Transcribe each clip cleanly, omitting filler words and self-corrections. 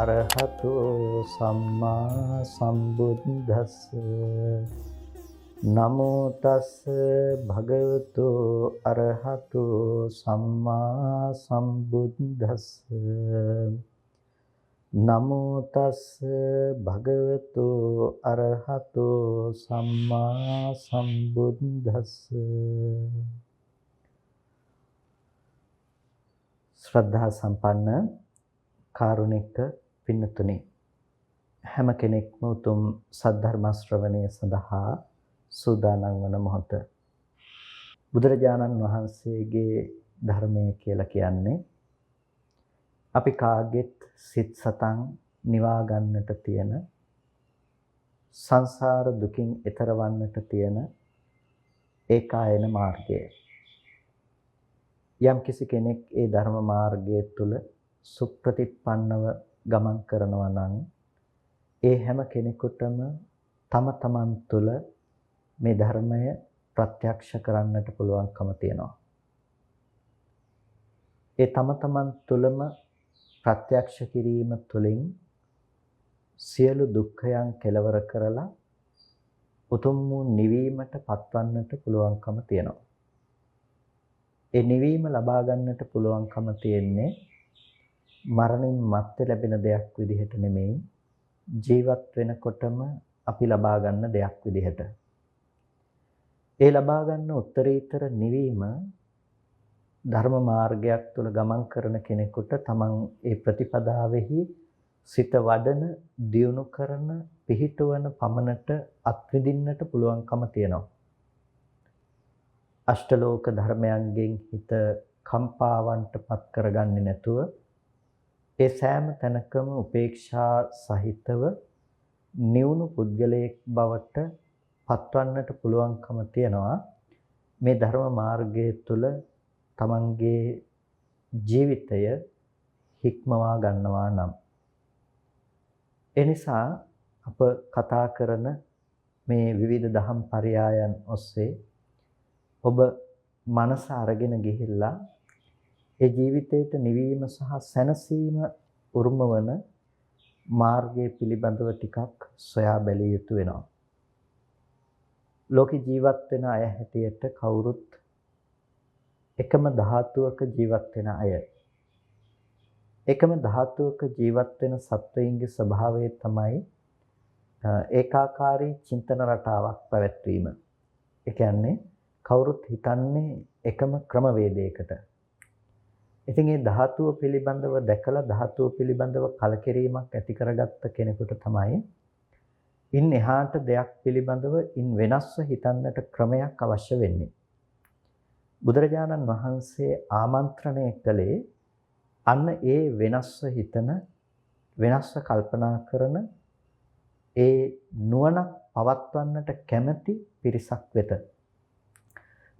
අරහතු සම්මා සම්බුද්දස්ස නමෝ තස් භගවතු අරහතු සම්මා සම්බුද්දස්ස නමෝ තස් භගවතු අරහතු සම්මා සම්බුද්දස්ස. ශ්‍රද්ධා සම්පන්න කාරුණික පින්නතුනි, හැම කෙනෙක්ම උතුම් සද්ධර්ම ශ්‍රවණය සඳහා සූදානම් වන මොහොත. බුදුරජාණන් වහන්සේගේ ධර්මය කියලා කියන්නේ අපි කාගෙත් සිත් සතන් නිවා ගන්නට තියෙන, සංසාර දුකින් එතර වන්නට තියෙන ඒකායන මාර්ගය. යම් කිසි කෙනෙක් ඒ ධර්ම මාර්ගය තුල සුප්‍රතිපන්නව ගමන් කරනවා නම් ඒ හැම කෙනෙකුටම තම තමන් තුළ මේ ධර්මය ප්‍රත්‍යක්ෂ කරන්නට පුළුවන්කම තියෙනවා. ඒ තම තමන් තුළම ප්‍රත්‍යක්ෂ කිරීම තුළින් සියලු දුක්ඛයන් කෙලවර කරලා උතුම් වූ නිවීමට පත්වන්නට පුළුවන්කම තියෙනවා. ඒ නිවීම ලබා ගන්නට පුළුවන්කම තියෙන්නේ මරණින් මත්තේ ලැබෙන දෙයක් විදිහට නෙමෙයි, ජීවත් වෙනකොටම අපි ලබා ගන්න දෙයක් විදිහට. ඒ ලබා ගන්න උත්තරීතර නිවීම ධර්ම මාර්ගයක් තුළ ගමන් කරන කෙනෙකුට තමන් ඒ ප්‍රතිපදාවෙහි සිත වඩන, දියුණු කරන, පිහිටවන පමණට අත්විඳින්නට පුළුවන්කම තියෙනවා. අෂ්ටලෝක ධර්මයන්ගෙන් හිත කම්පාවන්ට පත් කරගන්නේ නැතුව ඒ සෑම තැනකම උපේක්ෂා සහිතව නිවුණු පුද්ගලයෙක් බවට පත්වන්නට පුළුවන්කම තියෙනවා මේ ධර්ම මාර්ගය තුළ තමන්ගේ ජීවිතය හික්මවා ගන්නවා නම්. ඒ නිසා අප කතා කරන මේ විවිධ දහම් පරයයන් ඔස්සේ ඔබ මනස අරගෙන ගිහිල්ලා ඒ ජීවිතයට නිවීම සහ සැනසීම උරුම වන මාර්ගය පිළිබඳව ටිකක් සොයා බැලිය යුතු වෙනවා. ලෝක ජීවත් වෙන අය හැටියට කවුරුත් එකම ධාතුවක ජීවත් වෙන අය. එකම ධාතුවක ජීවත් වෙන සත්වයින්ගේ ස්වභාවය තමයි ඒකාකාරී චින්තන රටාවක් පැවැත්වීම. ඒ කියන්නේ කවුරුත් හිතන්නේ එකම ක්‍රමවේදයකට. ඉතින් මේ ධාතුව පිළිබඳව දැකලා ධාතුව පිළිබඳව කලකිරීමක් ඇති කරගත්ත කෙනෙකුට තමයි ඉන් එහාට දෙයක් පිළිබඳව ඉන් වෙනස්ව හිතන්නට ක්‍රමයක් අවශ්‍ය වෙන්නේ. බුදුරජාණන් වහන්සේ ආමන්ත්‍රණය කළේ අන්න ඒ වෙනස්ව හිතන, වෙනස්ව කල්පනා කරන, ඒ නුවණ පවත්වන්නට කැමැති පිරිසක් වෙත.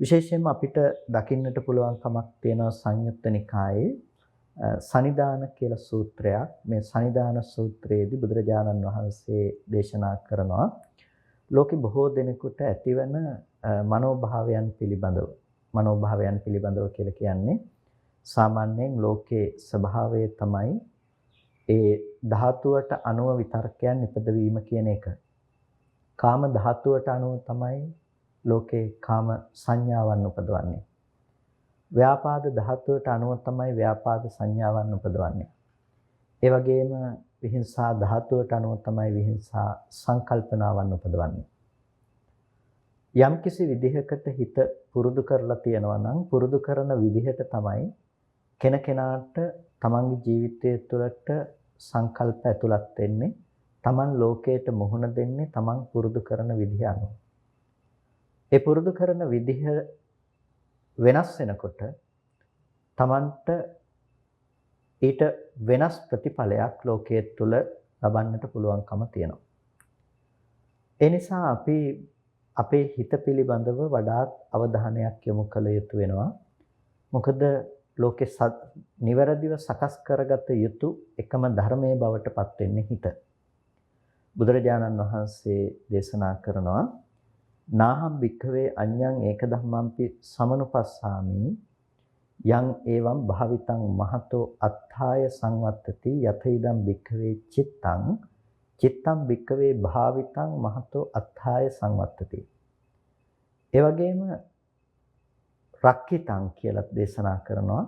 විශේෂයෙන්ම අපිට දකින්නට පුළුවන් කමක් තියෙනවා සංයුත්ත නිකායේ සනිදාන කියලා සූත්‍රයක්. මේ සනිදාන සූත්‍රයේදී බුදුරජාණන් වහන්සේ දේශනා කරනවා ලෝකෙ බොහෝ දෙනෙකුට ඇතිවන මනෝභාවයන් පිළිබඳව. මනෝභාවයන් පිළිබඳව කියලා කියන්නේ සාමාන්‍යයෙන් ලෝකේ ස්වභාවය තමයි ඒ ධාතුවට අනුව විතර්කයන් නිපදවීම කියන එක. කාම ධාතුවට අනුව තමයි ලෝකේ කාම සංඥාවන් උපදවන්නේ. ව්‍යාපාද ධාතුවට අනුව තමයි ව්‍යාපාද සංඥාවන් උපදවන්නේ. ඒ වගේම විහිංසා ධාතුවට අනුව තමයි විහිංසා සංකල්පනාවන් උපදවන්නේ. යම්කිසි විදිහකට හිත පුරුදු කරලා තියෙනවා නම් පුරුදු කරන විදිහට තමයි කෙනකෙනාට තමන්ගේ ජීවිතය තුළට සංකල්ප ඇතුළත් වෙන්නේ. තමන් ලෝකයට මුහුණ දෙන්නේ තමන් පුරුදු කරන විදිහ අනුව. ඒ පුරුදු කරන විදිහ වෙනස් වෙනකොට තමන්ට ඊට වෙනස් ප්‍රතිඵලයක් ලෝකයේ තුල ලබන්නට පුළුවන්කම තියෙනවා. ඒ නිසා අපි අපේ හිත පිළිබඳව වඩාත් අවධානයක් යොමු කළ යුතු වෙනවා. මොකද ලෝකේ නිවැරදිව සකස් කරගත යුතු එකම ධර්මයේ බවට පත් වෙන්නේ හිත. බුදුරජාණන් වහන්සේ දේශනා කරනවා නාහම් භික්ඛවේ අඤ්ඤං ඒක ධම්මම්පි සමනුපස්සාමි යං එවං භාවිතං මහතෝ අත්ථාය සංවත්තති යතයිදම් භික්ඛවේ චිත්තං භික්ඛවේ භාවිතං මහතෝ අත්ථාය සංවත්තති. ඒ වගේම රක්ඛිතං කියලා දේශනා කරනවා.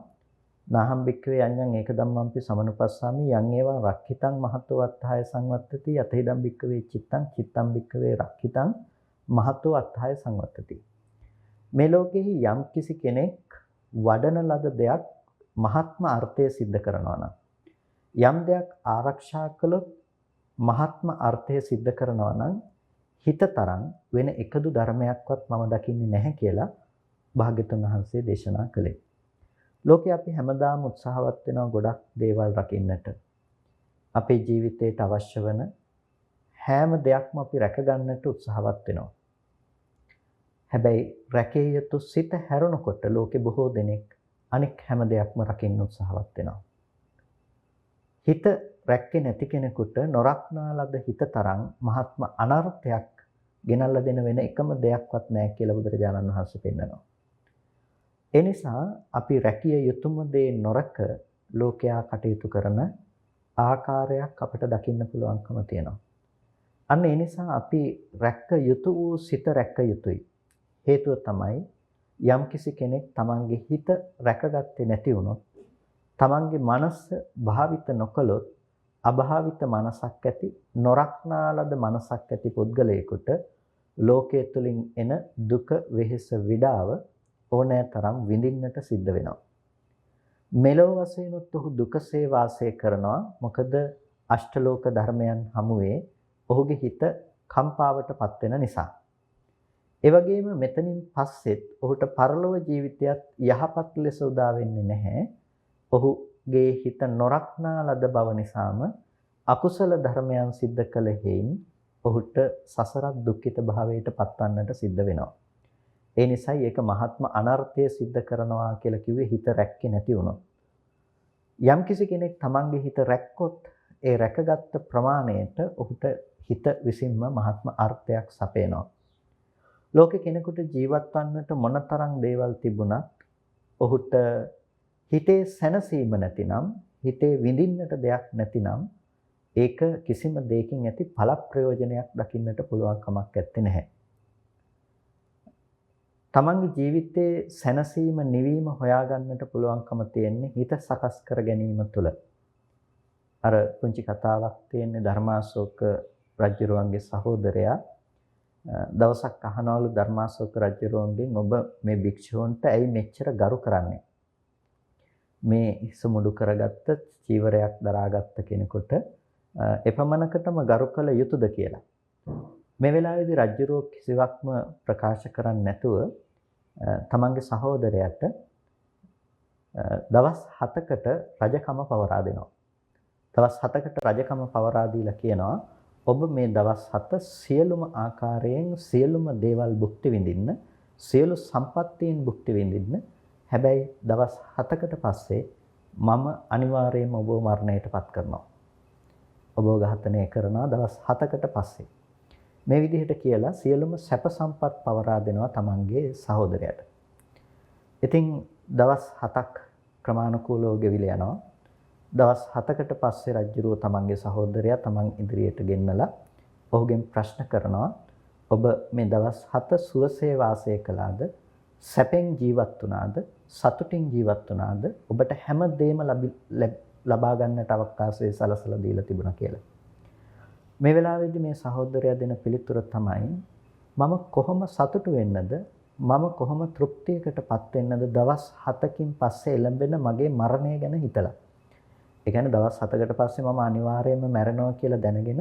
නාහම් භික්ඛවේ අඤ්ඤං ඒක ධම්මම්පි සමනුපස්සාමි යං ඒවා රක්ඛිතං මහතෝ අත්ථාය සංවත්තති යතයිදම් භික්ඛවේ චිත්තං භික්ඛවේ රක්ඛිතං මහතෝ අත්ථාය සංවත්තති. මේ ලෝකෙහි යම් කිසි කෙනෙක් වඩන ලද දෙයක් මහත්ම අර්ථය સિદ્ધ කරනවා නම් යම් දෙයක් ආරක්ෂා කළොත් මහත්ම අර්ථය સિદ્ધ කරනවා නම් හිතතරම් වෙන එකදු ධර්මයක්වත් මම දකින්නේ නැහැ කියලා භාග්‍යතුන් වහන්සේ දේශනා කළේ. ලෝකේ අපි හැමදාම උත්සාහවත් වෙනවා ගොඩක් දේවල් රකින්නට. අපේ ජීවිතයට අවශ්‍ය වෙන හැම දෙයක්ම අපි රැක ගන්නට උත්සාහවත් වෙනවා. හැබැයි රැකිය යුතු සිත හැරුණකොට ලෝකේ බොහෝ දෙනෙක් අනෙක් හැම දෙයක්ම රකින්න උත්සාහවත් වෙනවා. හිත රැක්කේ නැති කෙනෙකුට නොරක්නා ලද හිත තරම් මහත්ම අනර්ථයක් ගෙනල්ලා දෙන වෙන එකම දෙයක්වත් නැහැ කියලා බුදුරජාණන් වහන්සේ පෙන්නනවා. ඒ නිසා අපි රැකිය යුතුම දේ නොරක ලෝකයා කටයුතු කරන ආකාරයක් අපිට දකින්න පුළුවන්කම තියෙනවා. අන්න ඒ නිසා අපි රැක්ක යුතු වූ සිත රැක්ක යුතුයි. හේතුව තමයි යම්කිසි කෙනෙක් තමන්ගේ හිත රැකගත්තේ නැති වුණොත් තමන්ගේ මනස භාවිත නොකළොත් අභාවිත මනසක් ඇති නොරක්නා ලද මනසක් ඇති පුද්ගලයෙකුට ලෝකයේ තුලින් එන දුක වෙහෙස විඩාව ඕනෑ තරම් විඳින්නට සිද්ධ වෙනවා. මෙලොව වශයෙන්ුත් ඔහු දුකසේ වාසය කරනවා. මොකද අෂ්ටලෝක ධර්මයන් හමුවේ ඔහුගේ හිත කම්පාවටපත් වෙන නිසා. ඒ වගේම මෙතනින් පස්සෙත් ඔහුට පරලොව ජීවිතයත් යහපත් ලෙස උදා වෙන්නේ නැහැ. ඔහුගේ හිත නොරක්නා ලද බව නිසාම අකුසල ධර්මයන් සිද්ධ කළ හේයින් ඔහුට සසරත් දුක්ඛිත භාවයට පත්වන්නට සිද්ධ වෙනවා. ඒ නිසායි ඒක මහත්ම අනර්ථය සිද්ධ කරනවා කියලා කිව්වේ හිත රැක්කේ නැති වුණොත්. යම්කිසි කෙනෙක් තමන්ගේ හිත රැක්කොත් ඒ රැකගත් ප්‍රමාණයට ඔහුට හිත විසින්ම මහත්ම අර්ථයක් සපයනවා. ලෝකේ කෙනෙකුට ජීවත් වන්නට මොනතරම් දේවල් තිබුණත් ඔහුට හිතේ සැනසීම නැතිනම් හිතේ විඳින්නට දෙයක් නැතිනම් ඒක කිසිම දෙයකින් ඇති ඵල ප්‍රයෝජනයක් දකින්නට පුළුවන් කමක් නැත්තේ නැහැ. තමන්ගේ ජීවිතයේ සැනසීම නිවීම හොයාගන්නට පුළුවන්කම තියෙන්නේ හිත සකස් කර ගැනීම තුළ. අර පුංචි කතාවක් තියෙන්නේ ධර්මාශෝක රජුරුවන්ගේ සහෝදරයා දවසක් අහනවලු ධර්මාශෝක රජුරුවන්ගෙන් ඔබ මේ භික්ෂූන්ට ඇයි මෙච්චර ගරු කරන්නේ? මේ හිස මුඩු කරගත්ත චීවරයක් දරාගත්ත කෙනෙකුට එපමණකටම ගරු කළ යුතුද කියලා. මේ වෙලාවේදී රජුරුව කිසිවක්ම ප්‍රකාශ කරන්නේ නැතුව තමන්ගේ සහෝදරයාට දවස් 7කට රජකම පවරා දෙනවා. දවස් 7කට රජකම පවරා දීලා කියනවා ඔබ මේ දවස් 7 සියලුම ආකාරයෙන් සියලුම දේවල් භුක්ති විඳින්න, සියලු සම්පත්තීන් භුක්ති විඳින්න. හැබැයි දවස් 7කට පස්සේ මම අනිවාර්යයෙන්ම ඔබව මරණයටපත් කරනවා. ඔබව ඝාතනය කරනවා දවස් 7කට පස්සේ. මේ විදිහට කියලා සියලුම සැප සම්පත් පවරා දෙනවා තමන්ගේ සහෝදරයාට. ඉතින් දවස් 7ක් ක්‍රමානුකූලව ගෙවිලා යනවා. දවස් 7කට පස්සේ රජුරුව තමන්ගේ සහෝදරයා තමන් ඉදිරියට ගෙන්නලා ඔහුගෙන් ප්‍රශ්න කරනවා ඔබ මේ දවස් 7 සුවසේ වාසය කළාද? සැපෙන් ජීවත් වුණාද? සතුටින් ජීවත් වුණාද? ඔබට හැම දෙයක්ම ලබා ගන්නට අවකාශය සලසලා දීලා තිබුණා කියලා. මේ වෙලාවේදී මේ සහෝදරයා දෙන පිළිතුර තමයි මම කොහොම සතුටු වෙන්නද? මම කොහොම තෘප්තියකටපත් වෙන්නද දවස් 7කින් පස්සේ එළඹෙන මගේ මරණය ගැන හිතලා. ඒ කියන්නේ දවස් 7කට පස්සේ මම අනිවාර්යයෙන්ම මැරෙනවා කියලා දැනගෙන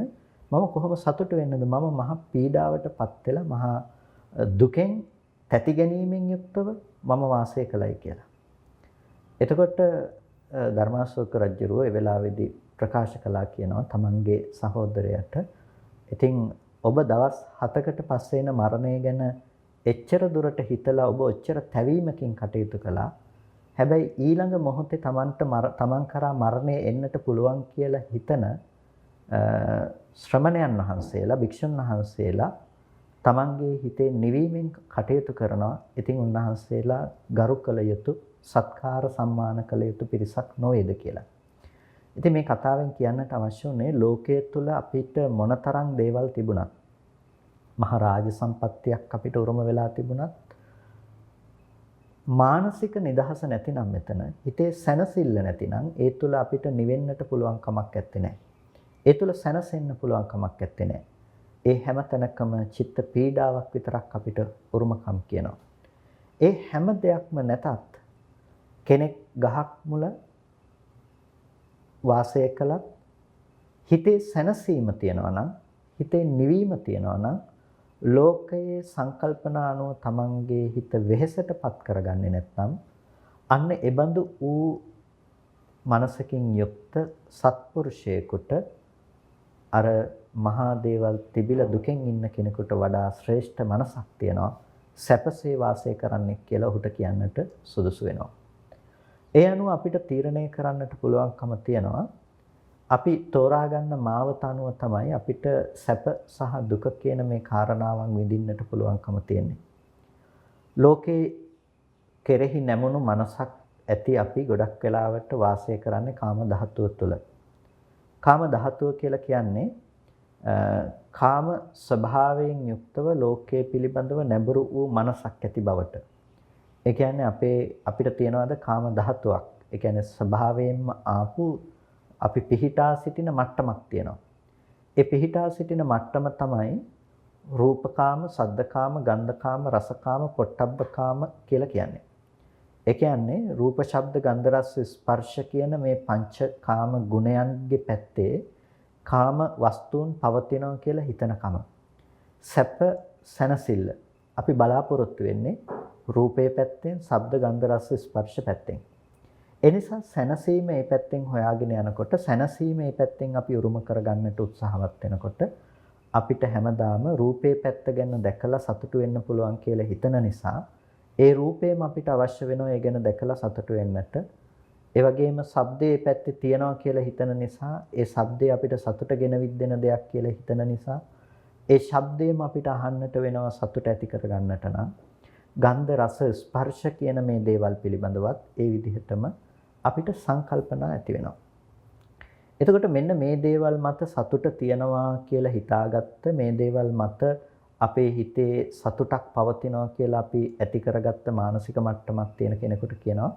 මම කොහොම සතුටු වෙන්නද? මම මහ පීඩාවටපත් වෙලා මහා දුකෙන් තැති ගැනීමෙන් යුක්තව මම වාසය කළයි කියලා. එතකොට ධර්මාශෝක රජුරුව ඒ වෙලාවේදී ප්‍රකාශ කළා කියනවා තමන්ගේ සහෝදරයාට ඉතින් ඔබ දවස් 7කට පස්සේ එන මරණය ගැන එච්චර දුරට හිතලා ඔබ ඔච්චර තැවීමකින් කටයුතු කළා. හැබැයි ඊළඟ මොහොතේ තමන් කරා මරණය එන්නට පුළුවන් කියලා හිතන ශ්‍රමණයන් වහන්සේලා, භික්ෂුන් වහන්සේලා තමන්ගේ හිතේ නිවීමෙන් කටයුතු කරනවා. ඉතින් උන්වහන්සේලා ගරු කළ යුතු, සත්කාර සම්මාන කළ යුතු පිරිසක් නොවේද කියලා. ඉතින් මේ කතාවෙන් කියන්නට අවශ්‍ය උනේ ලෝකයේ තුල අපිට මොනතරම් දේවල් තිබුණත්, මහා රාජ සම්පත්තියක් අපිට උරුම වෙලා තිබුණත්, මානසික නිදහස නැතිනම් මෙතන හිතේ සැනසෙල්ල නැතිනම් ඒ තුල අපිට නිවෙන්නට පුළුවන් කමක් නැත්තේ නෑ. ඒ තුල සැනසෙන්න පුළුවන් කමක් නැත්තේ නෑ. ඒ හැම තැනකම චිත්ත පීඩාවක් විතරක් අපිට උරුමකම් කියනවා. ඒ හැම දෙයක්ම නැතත් කෙනෙක් ගහක් මුල වාසය කළත් හිතේ සැනසීම තියනවා නම්, හිතේ නිවීම තියනවා නම්, ලෝකයේ සංකල්පනා අනුව තමන්ගේ හිත වෙහෙසටපත් කරගන්නේ නැත්නම් අන්න එබඳු වූ මනසකින් යුක්ත සත්පුරුෂයෙකුට අර මහා දේවල් තිබිලා දුකෙන් ඉන්න කෙනෙකුට වඩා ශ්‍රේෂ්ඨ මනසක් තියෙනවා, සැපසේ වාසය කරන්නෙක් කියලා ඔහුට කියන්නට සුදුසු වෙනවා. ඒ අනුව අපිට තීරණය කරන්නට පුළුවන්කම තියෙනවා අපි තෝරා ගන්න මාවත අනුව තමයි අපිට සැප සහ දුක කියන මේ කාරණාවන් විඳින්නට පුළුවන්කම තියෙන්නේ. ලෝකේ කෙරෙහි නැමුණු මනසක් ඇති අපි ගොඩක් වෙලාවට වාසය කරන්නේ කාම ධාතුව තුළ. කාම ධාතුව කියලා කියන්නේ කාම ස්වභාවයෙන් යුක්තව ලෝකයේ පිළිබඳව නැඹුරු වූ මනසක් ඇති බවට. ඒ කියන්නේ අපිට තියනවාද කාම ධාතුවක්. ඒ කියන්නේ ස්වභාවයෙන්ම ආපු අපි පිහිටා සිටින මට්ටමක් තියෙනවා. ඒ පිහිටා සිටින මට්ටම තමයි රූපකාම, සද්දකාම, ගන්ධකාම, රසකාම, පොට්ටබ්බකාම කියලා කියන්නේ. ඒ කියන්නේ රූප, ශබ්ද, ගන්ධ, රස, ස්පර්ශ කියන මේ පංචකාම ගුණයන්ගේ පැත්තේ කාම වස්තුන් පවතිනවා කියලා හිතනකම. සැප සැනසෙල්ල අපි බලාපොරොත්තු වෙන්නේ රූපේ පැත්තෙන්, ශබ්ද, ගන්ධ, රස, ස්පර්ශ පැත්තෙන්. එනිසා සැනසීම මේ පැත්තෙන් හොයාගෙන යනකොට, සැනසීම මේ පැත්තෙන් අපි උරුම කරගන්නට උත්සාහවත් වෙනකොට අපිට හැමදාම රූපේ පැත්ත ගැන දැකලා සතුටු වෙන්න පුළුවන් කියලා හිතන නිසා ඒ රූපේම අපිට අවශ්‍ය වෙනවා ඒ ගැන දැකලා සතුටු වෙන්නට. ඒ වගේම ශබ්දයේ පැත්තේ තියනවා කියලා හිතන නිසා ඒ ශබ්දය අපිට සතුට ගෙනවිත් දෙන දෙයක් කියලා හිතන නිසා ඒ ශබ්දයම අපිට අහන්නට වෙනවා සතුට ඇති කරගන්නට නම් ගන්ධ, රස, ස්පර්ශ කියන මේ දේවල් පිළිබඳවත් ඒ විදිහටම අපිට සංකල්පනා ඇති වෙනවා. එතකොට මෙන්න මේ දේවල් මත සතුට තියනවා කියලා හිතාගත්ත, මේ දේවල් මත අපේ හිතේ සතුටක් පවතිනවා කියලා අපි ඇති කරගත්ත මානසික මට්ටමක් තියෙන කෙනෙකුට කියනවා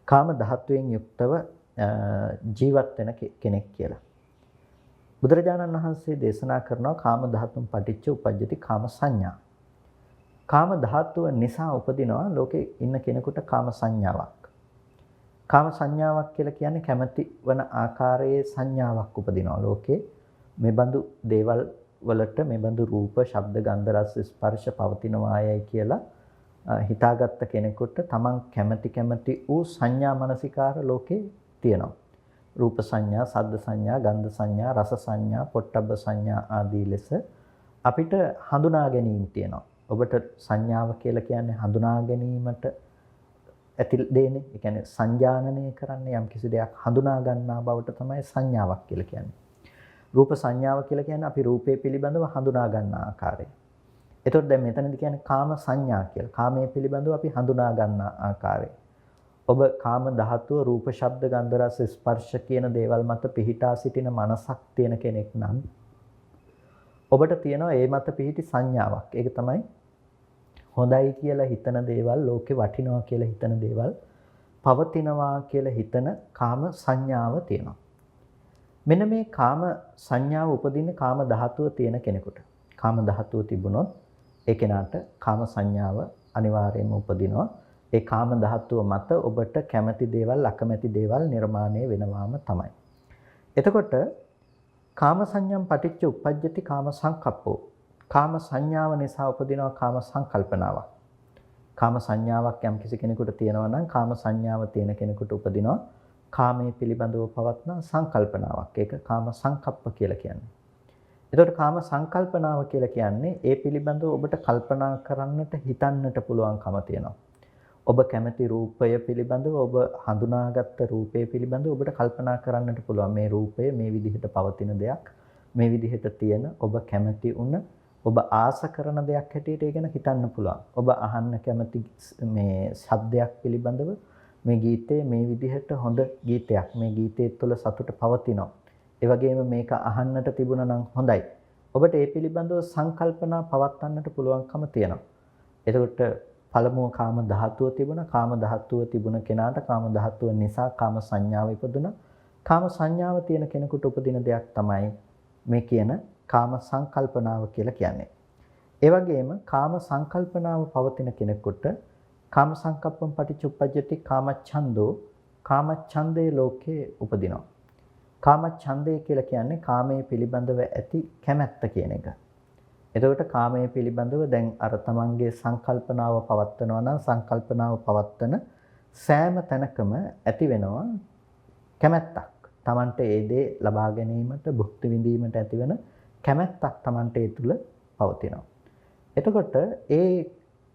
කාම ධාතුවෙන් යුක්තව ජීවත් වෙන කෙනෙක් කියලා. බුදුරජාණන් වහන්සේ දේශනා කරනවා කාම ධාතුන් පටිච්ච උපජ්ජති කාම සංඥා. කාම ධාතුව නිසා උපදිනවා ලෝකේ ඉන්න කෙනෙකුට කාම සංඥාවක්. කාම සංඥාවක් කියලා කියන්නේ කැමැති වන ආකාරයේ සංඥාවක් උපදිනවා ලෝකේ. මෙබඳු දේවල් වලට මෙබඳු රූප, ශබ්ද, ගන්ධ, රස, ස්පර්ශ පවතිනවායයි කියලා හිතාගත්ත කෙනෙකුට තමන් කැමැති වූ සංඥා මනසිකාර ලෝකේ තියෙනවා. රූප සංඥා, ශබ්ද සංඥා, ගන්ධ සංඥා, රස සංඥා, පොට්ටබ්බ සංඥා ආදී ලෙස අපිට හඳුනා ගැනීම තියෙනවා. ඔබට සංඥාව කියලා කියන්නේ හඳුනා ගැනීමට ඇති දෙන්නේ. ඒ කියන්නේ සංජානනය කරන්නේ යම් කිසි දෙයක් හඳුනා ගන්නා බවට තමයි සංඥාවක් කියලා කියන්නේ. රූප සංඥාව කියලා කියන්නේ අපි රූපේ පිළිබඳව හඳුනා ගන්නා ආකාරය. එතකොට දැන් මෙතනදී කියන්නේ කාම සංඥා කියලා. කාමයේ පිළිබඳව අපි හඳුනා ගන්නා ආකාරය. ඔබ කාම ධාතුව රූප, ශබ්ද, ගන්ධ, රස, ස්පර්ශ කියන දේවල් මත පිහිටා සිටින මනසක් තියෙන කෙනෙක් නම් ඔබට තියෙනවා ඒ මත පිහිටි සංඥාවක්. ඒක තමයි හොඳයි කියලා හිතන දේවල්, ලෝකේ වටිනවා කියලා හිතන දේවල් පවතිනවා කියලා හිතන කාම සංඥාව තියෙනවා. මෙන්න මේ කාම සංඥාව උපදින්නේ කාම ධාතුව තියෙන කෙනෙකුට. කාම ධාතුව තිබුණොත් ඒ කෙනාට කාම සංඥාව අනිවාර්යයෙන්ම උපදිනවා. ඒ කාම ධාතුව මත ඔබට කැමති දේවල්, අකමැති දේවල් නිර්මාණය වෙනවාම තමයි. එතකොට කාම සංඥම් පටිච්ච උප්පජ්ජති කාම සංකප්පෝ. කාම සංඥාව නිසා උපදිනවා කාම සංකල්පනාවක්. කාම සංඥාවක් යම් කිසි කෙනෙකුට තියෙනවා නම් කාම සංඥාව තියෙන කෙනෙකුට උපදිනවා කාමයේ පිළිබඳව පවත්න සංකල්පනාවක්. ඒක කාම සංකප්ප කියලා කියන්නේ. එතකොට කාම සංකල්පනාව කියලා කියන්නේ ඒ පිළිබඳව ඔබට කල්පනා කරන්නට, හිතන්නට පුළුවන්කම තියෙනවා. ඔබ කැමති රූපය පිළිබඳව, ඔබ හඳුනාගත්ත රූපය පිළිබඳව ඔබට කල්පනා කරන්නට පුළුවන්. මේ රූපය මේ විදිහට පවතින දෙයක්, මේ විදිහට තියෙන ඔබ කැමති වුණ, ඔබ ආස කරන දෙයක් හැටියට ඒ ගැන හිතන්න පුළුවන්. ඔබ අහන්න කැමති මේ ශබ්දයක් පිළිබඳව මේ ගීතේ මේ විදිහට හොඳ ගීතයක්. මේ ගීතයේ තුළ සතුට පවතිනවා. ඒ වගේම මේක අහන්නට තිබුණා නම් හොඳයි. ඔබට ඒ පිළිබඳව සංකල්පනා පවත්වන්නට පුළුවන්කම තියෙනවා. එතකොට පළමුව කාම ධාතුව තිබුණා. කාම ධාතුව තිබුණ කෙනාට කාම ධාතුව නිසා කාම සංඥාව ඉපදුණා. කාම සංඥාව තියෙන කෙනෙකුට උපදින දෙයක් තමයි මේ කියන කාම සංකල්පනාව කියලා කියන්නේ. ඒ වගේම කාම සංකල්පනාව පවතින කෙනෙකුට කාම සංකප්පම් පටිච්චුප්පජ්ජති කාමච්ඡන්தோ කාමච්ඡන්දේ ලෝකේ උපදිනවා. කාමච්ඡන්දය කියලා කියන්නේ කාමයේ පිළිබඳව ඇති කැමැත්ත කියන එක. එතකොට කාමයේ පිළිබඳව දැන් අර තමන්ගේ සංකල්පනාව පවත්වනවා නම් සංකල්පනාව පවත්වන සෑම තැනකම ඇති වෙනවා කැමැත්තක්. තමන්ට ඒ දේ ලබා ගැනීමට භුක්ති විඳීමට ඇතිවන කැමැත්තක් තමන්ට ඒ තුල පවතිනවා. එතකොට ඒ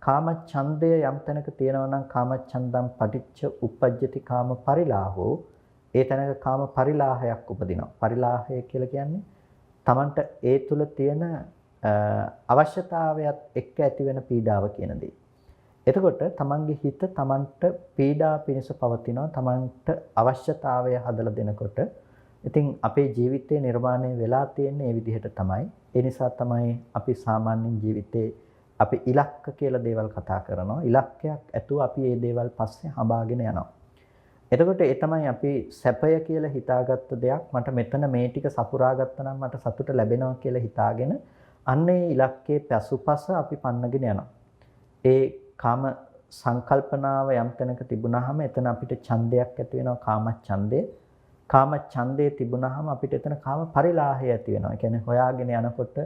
කාමච්ඡන්දය යම් තැනක තියෙනවා නම් කාමච්ඡන්දම් පටිච්ච උප්පජ්ජති කාම පරිලාහෝ ඒ තැනක කාම පරිලාහයක් උපදිනවා. පරිලාහය කියලා කියන්නේ තමන්ට ඒ තුල තියෙන අවශ්‍යතාවයත් එක්ක ඇතිවෙන පීඩාව කියන දේ. එතකොට තමන්ගේ හිත තමන්ට පීඩා පිණිස පවතිනවා. තමන්ට අවශ්‍යතාවය හදලා දෙනකොට ඉතින් අපේ ජීවිතේ නිර්මාණය වෙලා තියෙන්නේ මේ විදිහට තමයි. ඒ නිසා තමයි අපි සාමාන්‍ය ජීවිතේ අපි ඉලක්ක කියලා දේවල් කතා කරනවා. ඉලක්කයක් ඇතුව අපි මේ දේවල් පස්සේ හඹාගෙන යනවා. එතකොට ඒ තමයි අපි සැපය කියලා හිතාගත්ත දෙයක්. මට මෙතන මේ ටික සපුරා ගත්තා නම් මට සතුට ලැබෙනවා කියලා හිතාගෙන අන්නේ ඉලක්කයේ පසුපස අපි පන්නගෙන යනවා. ඒ කාම සංකල්පනාව යම් තැනක තිබුණාම එතන අපිට ඡන්දයක් ඇති වෙනවා. කාමච්ඡන්දේ. කාමච්ඡන්දේ තිබුණාම අපිට එතන කාම පරිලාහය ඇති වෙනවා. ඒ කියන්නේ හොයාගෙන යනකොට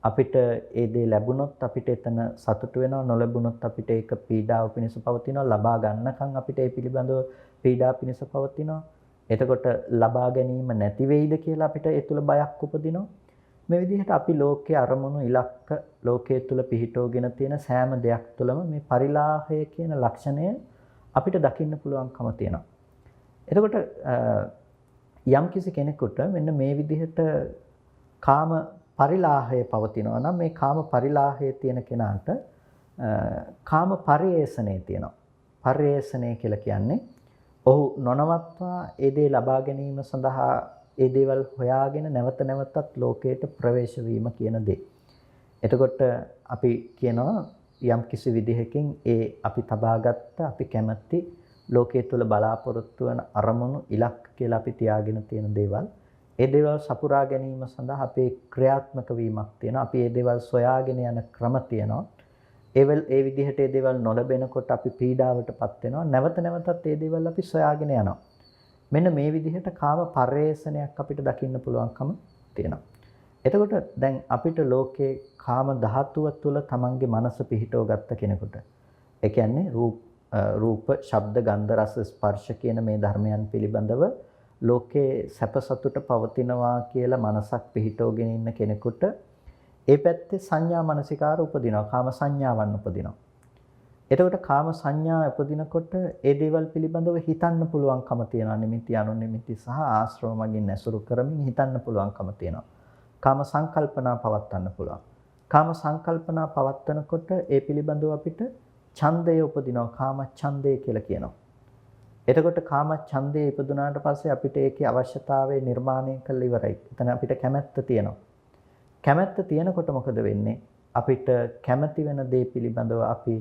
අපිට ඒ දේ ලැබුණොත් අපිට එතන සතුට වෙනවා. නොලැබුණොත් අපිට ඒක පීඩාව පිණිස පවතිනවා. ලබා ගන්නකම් අපිට ඒ පිළිබඳව පීඩා පිණිස පවතිනවා. එතකොට ලබා ගැනීම නැති වෙයිද කියලා අපිට ඒ තුල බයක් උපදිනවා. මේ විදිහට අපි ලෝකයේ අරමුණු ඉලක්ක ලෝකයේ තුල පිහිටෝගෙන තියෙන සෑම දෙයක් තුළම මේ පරිලාහය කියන ලක්ෂණය අපිට දකින්න පුළුවන්කම තියෙනවා. එතකොට යම්කිසි කෙනෙකුට මෙන්න මේ විදිහට කාම පරිලාහය පවතිනවා නම් මේ කාම පරිලාහය තියෙන කෙනාට කාම පරිේෂණය තියෙනවා. පරිේෂණය කියලා කියන්නේ ඔහු නොනවත්වා ඒ දේ ලබා ගැනීම සඳහා ඒ දේවල් හොයාගෙන නැවත නැවතත් ලෝකයට ප්‍රවේශ වීම කියන දේ. එතකොට අපි කියනවා යම් කිසි විදිහකින් ඒ අපි තබාගත්ත අපි කැමති ලෝකයේ තුල බලාපොරොත්තු වන අරමුණු ඉලක්ක කියලා අපි තියාගෙන තියෙන දේවල් ඒ දේවල් සපුරා ගැනීම සඳහා අපේ ක්‍රියාත්මක වීමක් තියෙනවා. අපි ඒ දේවල් සොයාගෙන යන ක්‍රම තියෙනවා. ඒ විදිහට ඒ දේවල් නොලැබෙනකොට අපි පීඩාවටපත් වෙනවා. නැවත නැවතත් ඒ දේවල් අපි සොයාගෙන යනවා. මෙන්න මේ විදිහට කාම පරිේෂණයක් අපිට දකින්න පුළුවන්කම තියෙනවා. එතකොට දැන් අපිට ලෝකේ කාම ධාතුව තුළ තමන්ගේ මනස පිහිටව ගත්ත කෙනෙකුට ඒ කියන්නේ රූප, ශබ්ද, ගන්ධ, රස, ස්පර්ශ කියන මේ ධර්මයන් පිළිබඳව ලෝකේ සැප සතුට පවතිනවා කියලා මනසක් පිහිටවගෙන ඉන්න කෙනෙකුට ඒ පැත්තේ සංඥා මනසිකාර උපදිනවා. කාම සංඥාවන් උපදිනවා. එතකොට කාම සංඥා උපදිනකොට ඒ දේවල් පිළිබඳව හිතන්න පුළුවන්කම තියෙනවා. නිමිති, අනුනිමිති සහ ආශ්‍රව මගින් ඇසුරු කරමින් හිතන්න පුළුවන්කම තියෙනවා. කාම සංකල්පනා පවත්වන්න පුළුවන්. කාම සංකල්පනා පවත්වනකොට ඒ පිළිබඳව අපිට ඡන්දය උපදිනවා. කාම ඡන්දය කියලා කියනවා. එතකොට කාම ඡන්දය ඉපදුනාට පස්සේ අපිට ඒකේ අවශ්‍යතාවය නිර්මාණය කළ ඉවරයි. එතන අපිට කැමැත්ත තියෙනවා. කැමැත්ත තියෙනකොට මොකද වෙන්නේ? අපිට කැමැති වෙන දේ පිළිබඳව අපි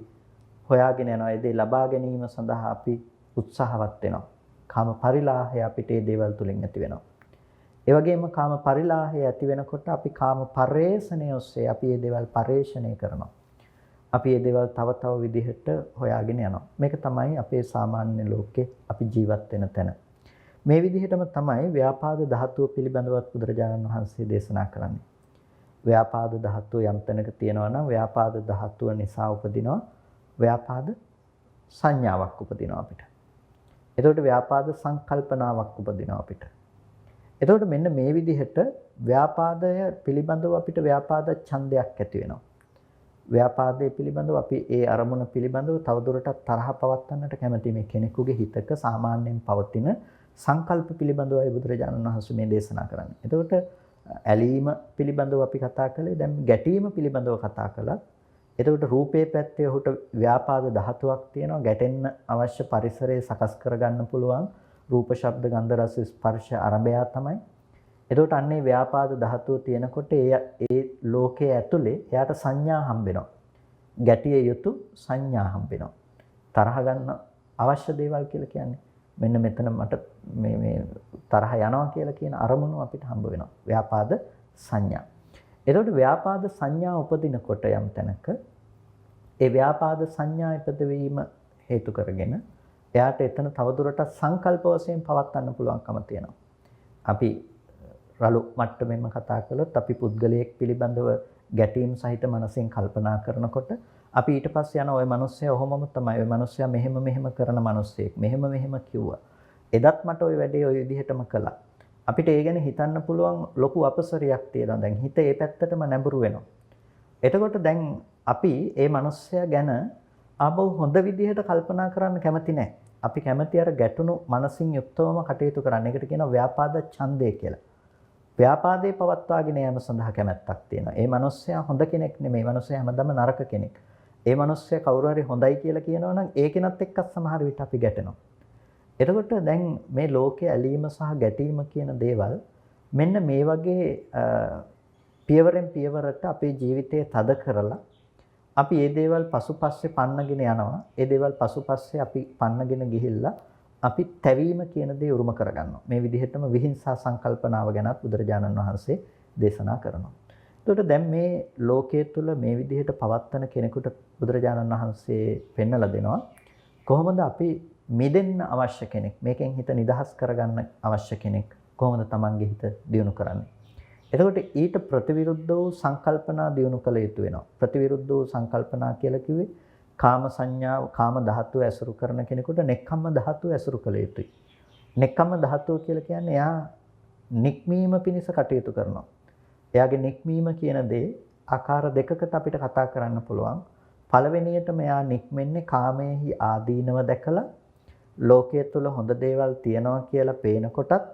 හොයාගෙන යනවා. ඒ දේ ලබා ගැනීම සඳහා අපි උත්සාහවත් වෙනවා. කාම පරිලාහය අපිට මේ දේවල් තුලින් ඇති වෙනවා. ඒ වගේම කාම පරිලාහය ඇති වෙනකොට අපි කාම පරේෂණය ඔස්සේ අපි මේ දේවල් පරේෂණය කරනවා. අපි මේ දේවල් තව තව විදිහට හොයාගෙන යනවා. මේක තමයි අපේ සාමාන්‍ය ලෝකේ අපි ජීවත් වෙන තැන. මේ විදිහටම තමයි ව්‍යාපාද ධාතුව පිළිබඳවත් බුදුරජාණන් වහන්සේ දේශනා කරන්නේ. ව්‍යාපාද ධාතුව යම් තැනක තියෙනවා නම් ව්‍යාපාද ධාතුව නිසා උපදිනවා ව්‍යාපාද සංඥාවක් උපදිනවා අපිට. එතකොට ව්‍යාපාද සංකල්පනාවක් උපදිනවා අපිට. එතකොට මෙන්න මේ විදිහට ව්‍යාපාදය පිළිබඳව අපිට ව්‍යාපාද ඡන්දයක් ඇති වෙනවා. ව්‍යාපාදයේ පිළිබඳව අපි ඒ අරමුණ පිළිබඳව තවදුරටත් තරහ පවත්වන්නට කැමති මේ කෙනෙකුගේ හිතක සාමාන්‍යයෙන් පවතින සංකල්ප පිළිබඳවයි බුදුරජාණන් වහන්සේ මේ දේශනා කරන්නේ. එතකොට ඇලීම පිළිබඳව අපි කතා කළේ. දැන් ගැටීම පිළිබඳව කතා කළා. එතකොට රූපේ පැත්තේ ඔහුට ව්‍යාපාද ධාතුවක් තියෙනවා. ගැටෙන්න අවශ්‍ය පරිසරය සකස් කරගන්න පුළුවන්. රූප, ශබ්ද, ගන්ධ, රස, ස්පර්ශ අරබයා තමයි. එතකොට අන්නේ ව්‍යාපාද ධාතුව තියෙනකොට ඒ ලෝකයේ ඇතුලේ එයාට සංඥා හම්බෙනවා. ගැටිය යුතු සංඥා හම්බෙනවා. තරහ ගන්න අවශ්‍ය දේවල් කියලා කියන්නේ. මෙන්න මෙතන මට මේ තරහ යනවා කියලා කියන අරමුණු අපිට හම්බ වෙනවා. ව්‍යාපාද සංඥා. එතකොට ව්‍යාපාද සංඥා උපදිනකොට යම් තැනක ඒ ව්‍යාපාද සංඥා ඉපදවීම හේතු කරගෙන එයාට එතන තවදුරටත් සංකල්ප වශයෙන් පවත්වන්න පුළුවන්කම තියෙනවා. අපි රළු මට්ටමෙන්ම කතා කළොත් අපි පුද්ගලයෙක් පිළිබඳව ගැටීම් සහිත මනසෙන් කල්පනා කරනකොට අපි ඊට පස්සේ යන ওই මිනිස්සයා ඔහොමම තමයි. ওই මිනිස්සයා මෙහෙම කරන මිනිස්සෙක්. මෙහෙම කිව්වා. එදත් මට ওই වැඩේ ওই විදිහටම කළා. අපිට ඒ ගැන හිතන්න පුළුවන් ලොකු අපසරයක් තියෙනවා. දැන් හිත ඒ පැත්තටම නැඹුරු වෙනවා. එතකොට දැන් අපි ඒ මිනිස්සයා ගැන ආපහු හොඳ විදිහට කල්පනා කරන්න කැමති නැහැ. අපි කැමති අර ගැටුණු මනසින් යුක්තවම කටයුතු කරන්න. ඒකට කියනවා ව්‍යාපාද ඡන්දය කියලා. ව්‍යාපාදේ පවත්වාගෙන යාම සඳහා කැමැත්තක් තියෙනවා. ඒ මිනිස්සයා හොඳ කෙනෙක් නෙමෙයි. ඒ මිනිස්සයා හැමදාම නරක කෙනෙක්. ඒ මිනිස්සයා කවුරු හරි හොඳයි කියලා කියනවා නම් ඒ කෙනත් එක්කත් සමහර විට අපි ගැටෙනවා. එතකොට දැන් මේ ලෝකයේ ඇලීම සහ ගැටීම කියන දේවල් මෙන්න මේ වගේ පියවරෙන් පියවරට අපේ ජීවිතයේ තද කරලා අපි මේ දේවල් පසුපස්සේ පන්නගෙන යනවා. ඒ දේවල් පසුපස්සේ අපි පන්නගෙන ගිහිල්ලා අපි තැවීම කියන දේ උරුම කරගන්නවා. මේ විදිහටම විහිංසා සංකල්පනාව ගැනත් බුදුරජාණන් වහන්සේ දේශනා කරනවා. එතකොට දැන් මේ ලෝකයේ තුල මේ විදිහට පවත්තන කෙනෙකුට බුදුරජාණන් වහන්සේ පෙන්වලා දෙනවා කොහොමද අපි මිදෙන්න අවශ්‍ය කෙනෙක්, මේකෙන් හිත නිදහස් කරගන්න අවශ්‍ය කෙනෙක් කොහොමද තමන්ගේ හිත දියුණු කරන්නේ. එතකොට ඊට ප්‍රතිවිරුද්ධ වූ සංකල්පනා දියුණු කළ යුතු වෙනවා. ප්‍රතිවිරුද්ධ වූ සංකල්පනා කියලා කිව්වේ කාම සංඥාව, කාම ධාතුව ඇසුරු කරන කෙනෙකුට නෙක්ඛම්ම ධාතුව ඇසුරු කළ යුතුයි. නෙක්ඛම්ම ධාතුව කියලා කියන්නේ එයා නික්මීම පිණිස කටයුතු කරනවා. එයාගේ නික්මීම කියන දේ ආකාර දෙකකට අපිට කතා කරන්න පුළුවන්. පළවෙනියටම එයා නික්මෙන්නේ කාමයේහි ආදීනව දැකලා ලෝකයේ තුල හොඳ දේවල් තියනවා කියලා පේනකොටත්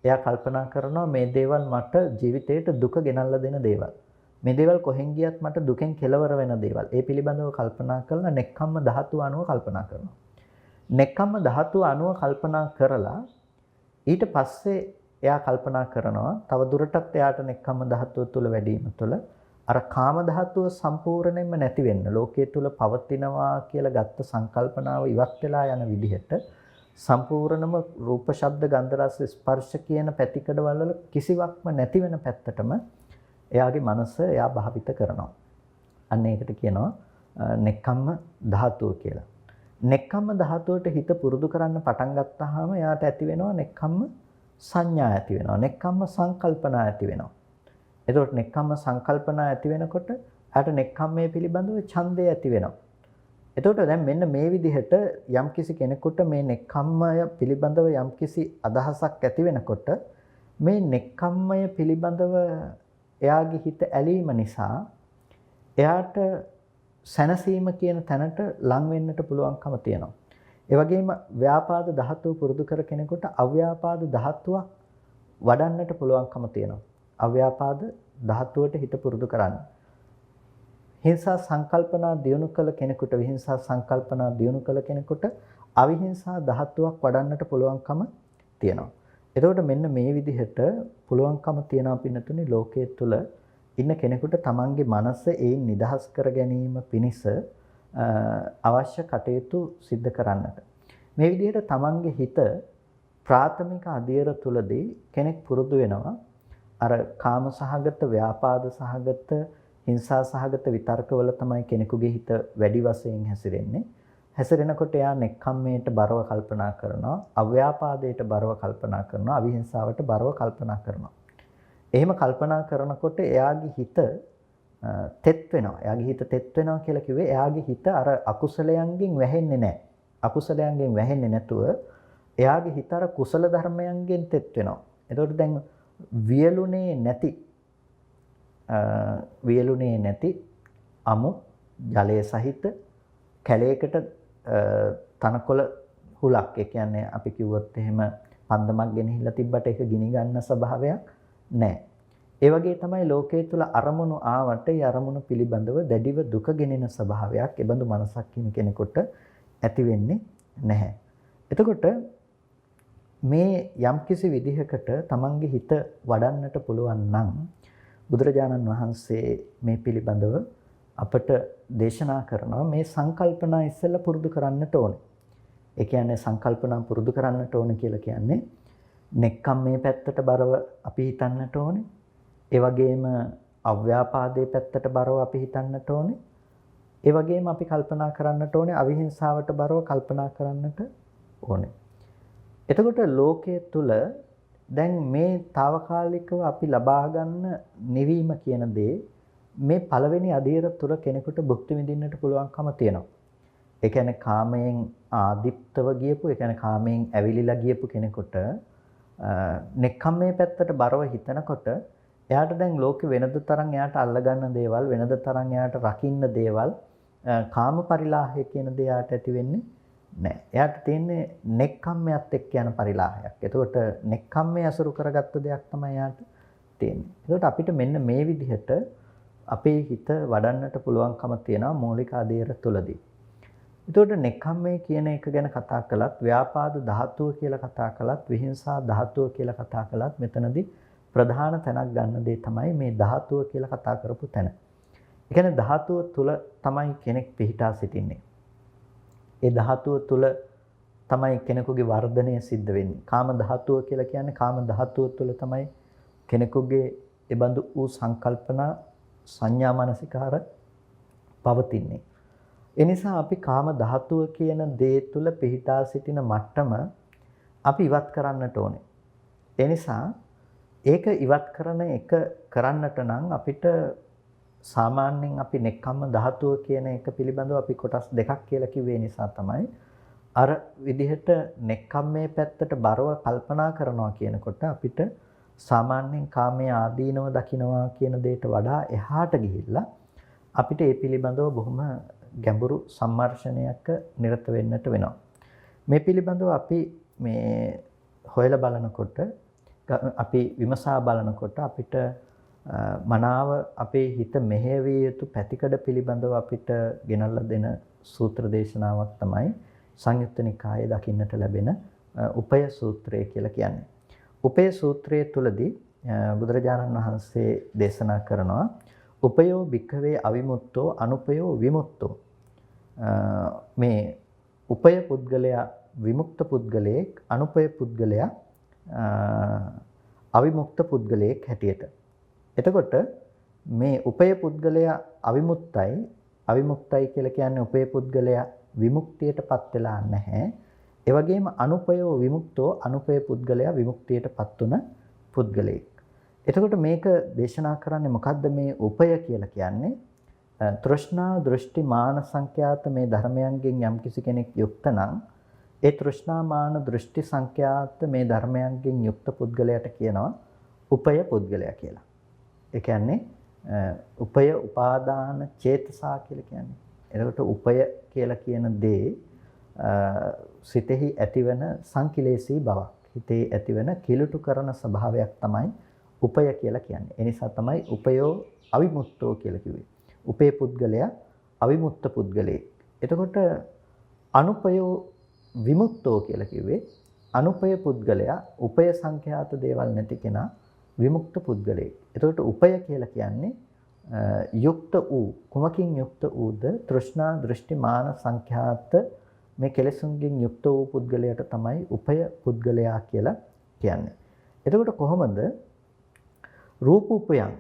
එයා කල්පනා කරනවා මේ දේවල් මට ජීවිතේට දුක ගෙනල්ලා දෙන දේවල්. මේ දේවල් කොහෙන් ගියත් මට දුකෙන් කෙලවර වෙන දේවල්. ඒ පිළිබඳව කල්පනා කරලා නෙක්ඛම්ම ධාතුව අනුව කල්පනා කරනවා. නෙක්ඛම්ම ධාතුව අනුව කල්පනා කරලා ඊට පස්සේ එයා කල්පනා කරනවා තව දුරටත් එයාට නෙක්ඛම්ම ධාතුව තුල වැඩිම තුල අර කාම ධාතුව සම්පූර්ණයෙන්ම නැති වෙන්න ලෝකයේ තුල පවතිනවා කියලා ගත්ත සංකල්පනාව ඉවත් වෙලා යන විදිහට සම්පූර්ණම රූප, ශබ්ද, ගන්ධ, රස, ස්පර්ශ කියන පැතිකඩවල වල කිසිවක්ම නැති වෙන පැත්තටම එයාගේ මනස එයා භාවිත කරනවා. අන්න ඒකට කියනවා නෙක්ඛම්ම ධාතුව කියලා. නෙක්ඛම්ම ධාතුවට හිත පුරුදු කරන්න පටන් ගත්තාම එයාට ඇති වෙනවා නෙක්ඛම්ම සංඥා ඇති වෙනවා. නෙක්ඛම්ම සංකල්පනා ඇති වෙනවා. එතකොට නෙක්ඛම්ම සංකල්පනා ඇති වෙනකොට එයාට නෙක්ඛම්මයේ පිළිබඳව ඡන්දය ඇති වෙනවා. එතකොට දැන් මෙන්න මේ විදිහට යම්කිසි කෙනෙකුට මේ නෙක්ඛම්මය පිළිබඳව යම්කිසි අදහසක් ඇති වෙනකොට මේ නෙක්ඛම්මය පිළිබඳව එයාගේ හිත ඇලීම නිසා එයාට සැනසීම කියන තැනට ලං වෙන්නට පුළුවන්කම තියෙනවා. ඒ වගේම ව්‍යාපාද ධාතුව පුරුදු කර කෙනෙකුට අව්‍යාපාද ධාතුවක් වඩන්නට පුළුවන්කම තියෙනවා. අව්‍යාපාද ධාතුවට හිත පුරුදු කරන්න. හිංසා සංකල්පනා දියුණු කළ කෙනෙකුට විහිංසා සංකල්පනා දියුණු කළ කෙනෙකුට අවිහිංසා ධාතුවක් වඩන්නට පුළුවන්කම තියෙනවා. එතකොට මෙන්න මේ විදිහට පුළුවන්කම තියෙනවා පින්නතුනේ ලෝකයේ තුල ඉන්න කෙනෙකුට තමන්ගේ මනස ඒන් නිදහස් කර ගැනීම පිණිස අවශ්‍ය කටයුතු සිද්ධ කරන්නට. මේ විදිහට තමන්ගේ හිත ප්‍රාථමික අධීර තුලදී කෙනෙක් පුරුදු වෙනවා අර කාම සහගත, ව්‍යාපාද සහගත, හිංසා සහගත විතර්කවල තමයි කෙනෙකුගේ හිත වැඩි වශයෙන් හැසිරෙන්නේ. හැසිරෙනකොට එයා නෙක්ඛම්මයට බරව කල්පනා කරනවා, අව්‍යාපාදයට බරව කල්පනා කරනවා, අවිහිංසාවට බරව කල්පනා කරනවා. එහෙම කල්පනා කරනකොට එයාගේ හිත තෙත් වෙනවා. එයාගේ හිත තෙත් වෙනවා කියලා කිව්වේ එයාගේ හිත අර අකුසලයන්ගෙන් වැහෙන්නේ නැහැ. අකුසලයන්ගෙන් වැහෙන්නේ නැතුව එයාගේ හිත අර කුසල ධර්මයන්ගෙන් තෙත් වෙනවා. එතකොට දැන් වියලුනේ නැති අමු ජලය සහිත කැලයකට තනකොළ හුලක්, ඒ කියන්නේ අපි කිව්වොත් එහෙම පන්දමක් ගෙනහිල්ලා තිබ්බට ඒක ගිනි ගන්න ස්වභාවයක් නැහැ. ඒ වගේ තමයි ලෝකයේ තුල අරමුණු ආවට ඒ අරමුණු පිළිබඳව දැඩිව දුක ගෙනෙන ස්වභාවයක් ඒ බඳු මනසක් කියන කෙනෙකුට ඇති වෙන්නේ නැහැ. එතකොට මේ යම්කිසි විදිහකට තමන්ගේ හිත වඩන්නට පුළුවන් නම් බුදුරජාණන් වහන්සේ මේ පිළිබඳව අපට දේශනා කරනවා මේ සංකල්පනා ඉස්සෙල්ලා පුරුදු කරන්නට ඕනේ. ඒ කියන්නේ සංකල්පනා පුරුදු කරන්නට ඕනේ කියලා කියන්නේ නෙක්ඛම් මේ පැත්තට බරව අපි හිතන්නට ඕනේ. ඒ වගේම අව්‍යාපාදයේ පැත්තට බරව අපි හිතන්නට ඕනේ. ඒ වගේම අපි කල්පනා කරන්නට ඕනේ අවිහිංසාවට බරව කල්පනා කරන්නට ඕනේ. එතකොට ලෝකයේ තුල දැන් මේ తాවකාලිකව අපි ලබා ගන්න නිවීම කියන දේ මේ පළවෙනි අධීර තුර කෙනෙකුට භුක්ති විඳින්නට පුළුවන්කම තියෙනවා. ඒ කියන්නේ කාමයෙන් ආදිප්තව ගියපු, ඒ කියන්නේ කාමයෙන් ඇවිලිලා ගියපු කෙනෙකුට නෙක්ඛම්මේ පැත්තට බරව හිතනකොට එයාට දැන් ලෝකෙ වෙනද තරම් එයාට අල්ලගන්න දේවල්, වෙනද තරම් එයාට රකින්න දේවල්, කාම පරිලාහය කියන දේ එයාට ඇති වෙන්නේ නැහැ. එයාට තියෙන්නේ නෙක්ඛම්මයට එක්ක යන පරිලාහයක්. එතකොට නෙක්ඛම්මයේ අසුරු කරගත්ත දෙයක් තමයි එයාට තියෙන්නේ. එතකොට අපිට මෙන්න මේ විදිහට අපේ හිත වඩන්නට පුළුවන්කම තියෙනවා මූලික අධීර තුලදී. එතකොට නෙක්ඛම්මේ කියන එක ගැන කතා කළත්, ව්‍යාපාද ධාතුව කියලා කතා කළත්, විහිංසා ධාතුව කියලා කතා කළත් මෙතනදී ප්‍රධාන තැනක් ගන්න දේ තමයි මේ ධාතුව කියලා කතා කරපු තැන. ඒ කියන්නේ ධාතුව තුල තමයි කෙනෙක් පිහිටා සිටින්නේ. ඒ ධාතුව තුල තමයි කෙනෙකුගේ වර්ධනය සිද්ධ වෙන්නේ. කාම ධාතුව කියලා කියන්නේ කාම ධාතුව තුල තමයි කෙනෙකුගේ ඒබඳු වූ සංකල්පනා සංඥා මනසිකාර පවතින්නේ. ඒ නිසා අපි කාම ධාතුව කියන දේ තුල පිහිටා සිටින මට්ටම අපි ඉවත් කරන්නට ඕනේ. ඒ නිසා ඒක ඉවත් කරන එක කරන්නට නම් අපිට සාමාන්‍යයෙන් අපි නෙක්ඛම්ම ධාතුව කියන එක පිළිබඳව අපි කොටස් දෙකක් කියලා කිව්වේ නිසා තමයි අර විදිහට නෙක්ඛම්මේ පැත්තට බරව කල්පනා කරනවා කියනකොට අපිට සාමාන්‍යයෙන් කාමයේ ආදීනව දකින්නවා කියන දෙයට වඩා එහාට ගිහිල්ලා අපිට ඒ පිළිබඳව බොහොම ගැඹුරු සම්මර්ෂණයක නිරත වෙන්නට වෙනවා. මේ පිළිබඳව අපි මේ හොයලා බලනකොට අපි විමසා බලනකොට අපිට මනාව අපේ හිත මෙහෙවිය යුතු පැතිකඩ පිළිබඳව අපිට ගෙනල්ලා දෙන සූත්‍ර දේශනාවක් තමයි සංයුත්ත නිකායේ දකින්නට ලැබෙන උපය සූත්‍රය කියලා කියන්නේ. උපය සූත්‍රයේ තුලදී බුදුරජාණන් වහන්සේ දේශනා කරනවා උපයෝ භික්ඛවේ අවිමුක්තෝ අනුපයෝ විමුක්තෝ. මේ උපය පුද්ගලයා විමුක්ත පුද්ගලයෙක්, අනුපය පුද්ගලයා අවිමුක්ත පුද්ගලයෙක් හැටියට. එතකොට මේ උපය පුද්ගලයා අවිමුක්තයි කියලා කියන්නේ උපය පුද්ගලයා විමුක්තියටපත් වෙලා නැහැ. ඒ වගේම අනුපයෝ විමුක්තෝ, අනුපය පුද්ගලයා විමුක්තියටපත් වුණ පුද්ගලයෙක්. එතකොට මේක දේශනා කරන්නේ මොකද්ද මේ උපය කියලා කියන්නේ? තෘෂ්ණා දෘෂ්ටි මාන සංඛ්‍යාත මේ ධර්මයන්ගෙන් යම්කිසි කෙනෙක් යුක්ත නම් ඒ තෘෂ්ණා මාන දෘෂ්ටි සංඛ්‍යාත මේ ධර්මයන්ගෙන් යුක්ත පුද්ගලයාට කියනවා උපය පුද්ගලයා කියලා. ඒ කියන්නේ උපය උපාදාන චේතසා කියලා කියන්නේ. එතකොට උපය කියලා කියන දේ සිතෙහි ඇතිවන සංකිලේශී බවක්. හිතේ ඇතිවන කිලුටු කරන ස්වභාවයක් තමයි උපය කියලා කියන්නේ. ඒ නිසා තමයි උපයෝ අවිමුක්තෝ කියලා කිව්වේ. උපේ පුද්ගලයා අවිමුක්ත පුද්ගලයෙක්. එතකොට අනුපයෝ විමුක්තෝ කියලා කිව්වේ අනුපය පුද්ගලයා උපය සංඛ්‍යාත දේවල් නැති කෙනා විමුක්ත පුද්ගලයෙක්. එතකොට උපය කියලා කියන්නේ යුක්ත වූ කුමකින් යුක්ත වූද තෘෂ්ණා දෘෂ්ටි මාන සංඛ්‍යාත මේ කෙලෙසුන්ගෙන් යුක්ත වූ පුද්ගලයාට තමයි උපය පුද්ගලයා කියලා කියන්නේ. එතකොට කොහොමද රූප උපයන්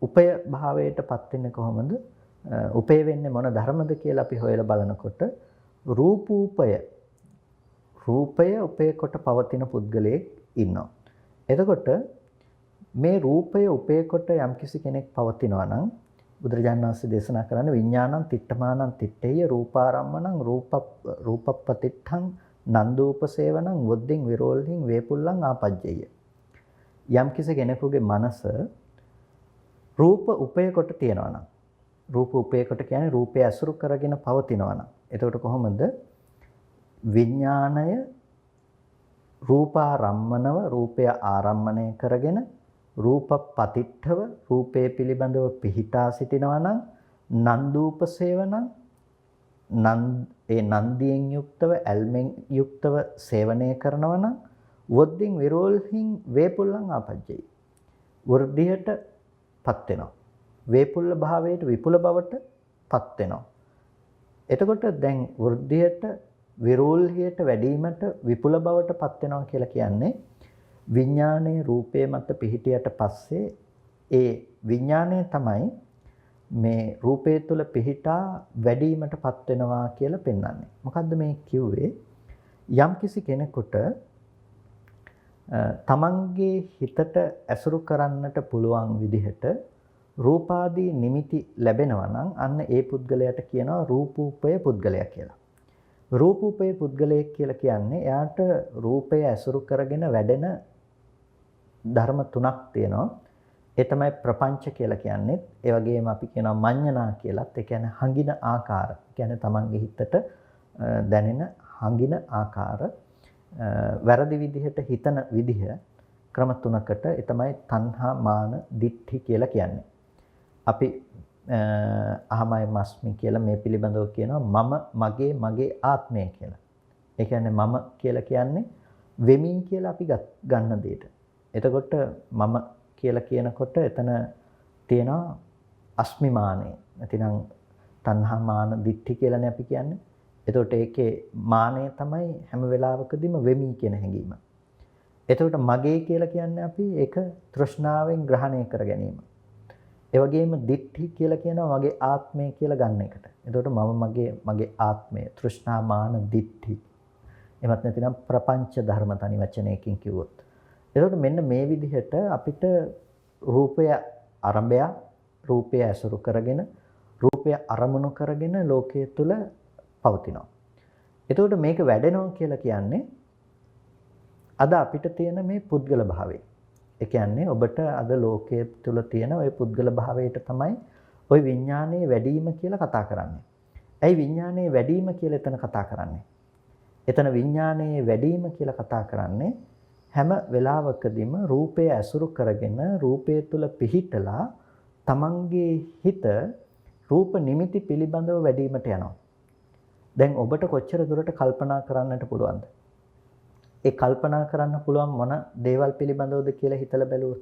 උපය භාවයටපත් වෙන්නේ කොහොමද? උපය වෙන්නේ මොන ධර්මද කියලා අපි හොයලා බලනකොට රූපය උපය කොට පවතින පුද්ගලයෙක් ඉන්නවා. එතකොට මේ රූපය උපය කොට යම්කිසි කෙනෙක් පවතිනවා නම් බුදුරජාණන් වහන්සේ දේශනා කරන්නේ විඥානං තිට්ඨමානං තිට්ඨේය රූපාරම්මණං රූපප්පතිට්ඨං නන්දූපසේවනං වොද්දින් විරෝල්හින් වේපුල්ලං ආපජ්ජේය. යම්කිසි කෙනෙකුගේ මනස රූප උපය කොට තියනවා නම් රූප උපය කොට කියන්නේ රූපය අසුරු කරගෙන පවතිනවා නම් එතකොට කොහොමද විඥාණය රූපාරම්මනව රූපය ආරම්මණය කරගෙන රූප පතිට්ඨව රූපේ පිළිබඳව පිහිටා සිටිනවා නම් නන්දූප සේවනං ඒ නන්දියෙන් යුක්තව ඇල්මෙන් යුක්තව සේවනය කරනවා නම් වොද්දින් විරෝල්හින් වේපුල්ලං ආපජ්ජයි. වෘද්ධියටපත් වෙනවා. වේපුල්ල භාවයට විපුල බවට පත් වෙනවා. එතකොට දැන් වෘද්ධියට විරෝල්හියට වැඩිවීමට විපුල බවට පත් වෙනවා කියලා කියන්නේ විඥානයේ රූපේ මත පිහිටියට පස්සේ ඒ විඥානය තමයි මේ රූපේ තුල පිහිටා වැඩිවීමටපත් වෙනවා කියලා පෙන්වන්නේ. මොකද්ද මේ කිව්වේ? යම්කිසි කෙනෙකුට තමන්ගේ හිතට ඇසුරු කරන්නට පුළුවන් විදිහට රූපාදී නිමිති ලැබෙනවා නම් අන්න ඒ පුද්ගලයාට කියනවා රූපූපය පුද්ගලයා කියලා. රූපූපය පුද්ගලයෙක් කියලා කියන්නේ එයාට රූපය ඇසුරු කරගෙන වැඩෙන ධර්ම තුනක් තියෙනවා. ඒ තමයි ප්‍රපංච කියලා කියන්නේ. ඒ වගේම අපි කියනවා මඤ්ඤණා කියලාත්. ඒ කියන්නේ හංගින ආකාර. ඒ කියන්නේ තමන්ගේ හිතට දැනෙන හංගින ආකාර. වැරදි විදිහට හිතන විදිහ ක්‍රම තුනකට ඒ තමයි තණ්හා මාන දිට්ඨි කියලා කියන්නේ. අපි අහමයි මස්මි කියලා මේ පිළිබඳව කියනවා මම මගේ ආත්මය කියලා. ඒ කියන්නේ මම කියලා කියන්නේ වෙමි කියලා අපි ගන්න දෙයට. එතකොට මම කියලා කියනකොට එතන තියෙනවා අස්මිමානය. නැතිනම් තණ්හා මාන දිට්ඨි කියලානේ අපි කියන්නේ. එතකොට ඒකේ මානය තමයි හැම වෙලාවකදීම වෙමි කියන හැඟීම. එතකොට මගේ කියලා කියන්නේ අපි ඒක තෘෂ්ණාවෙන් ග්‍රහණය කර ගැනීම. ඒ වගේම දිට්ඨි කියලා කියනවා මගේ ආත්මය කියලා ගන්න එකට. එතකොට මගේ ආත්මය තෘෂ්ණා මාන දිට්ඨි. එමත් නැතිනම් ප්‍රපංච ධර්ම තනි වචනයකින් කිව්වොත්. එතකොට මෙන්න මේ විදිහට අපිට රූපය ආරම්භය රූපය ඇසුරු කරගෙන රූපය අරමුණු කරගෙන ලෝකයේ තුල පවතිනවා. එතකොට මේක වැඩෙනවා කියලා කියන්නේ අද අපිට තියෙන මේ පුද්ගල භාවය. ඒ කියන්නේ ඔබට අද ලෝකයේ තුල තියෙන ওই පුද්ගල භාවයට තමයි ওই විඥානයේ වැඩිම කියලා කතා කරන්නේ. ඇයි විඥානයේ වැඩිම කියලා එතන කතා කරන්නේ? එතන විඥානයේ වැඩිම කියලා කතා කරන්නේ හැම වෙලාවකදීම රූපය ඇසුරු කරගෙන රූපය තුල පිහිටලා තමන්ගේ හිත රූප නිමිති පිළිබඳව වැඩිවීමට යනවා. දැන් ඔබට කොච්චර දුරට කල්පනා කරන්නට පුළුවන්ද? ඒ කල්පනා කරන්න පුළුවන් මොන දේවල් පිළිබඳවද කියලා හිතලා බැලුවොත්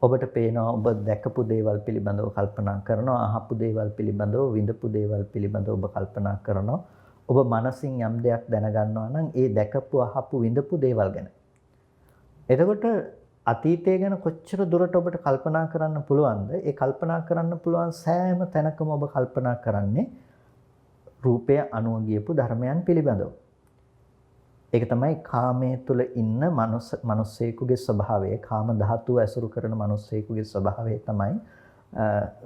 ඔබට පේනවා ඔබ දැකපු දේවල් පිළිබඳව කල්පනා කරනවා, අහපු දේවල් පිළිබඳව, විඳපු දේවල් පිළිබඳව ඔබ කල්පනා කරනවා. ඔබ මනසින් යම් දෙයක් දැනගන්නවා නම් ඒ දැකපු අහපු විඳපු දේවල් ගැන. එතකොට අතීතය ගැන කොච්චර දුරට ඔබට කල්පනා කරන්න පුළුවන්ද? ඒ කල්පනා කරන්න පුළුවන් සෑම තැනකම ඔබ කල්පනා කරන්නේ රූපය අනුව ගියපු ධර්මයන් පිළිබඳව. ඒක තමයි කාමයේ තුල ඉන්න මිනිස්සෙකුගේ ස්වභාවය. කාම ධාතුව ඇසුරු කරන මිනිස්සෙකුගේ ස්වභාවය තමයි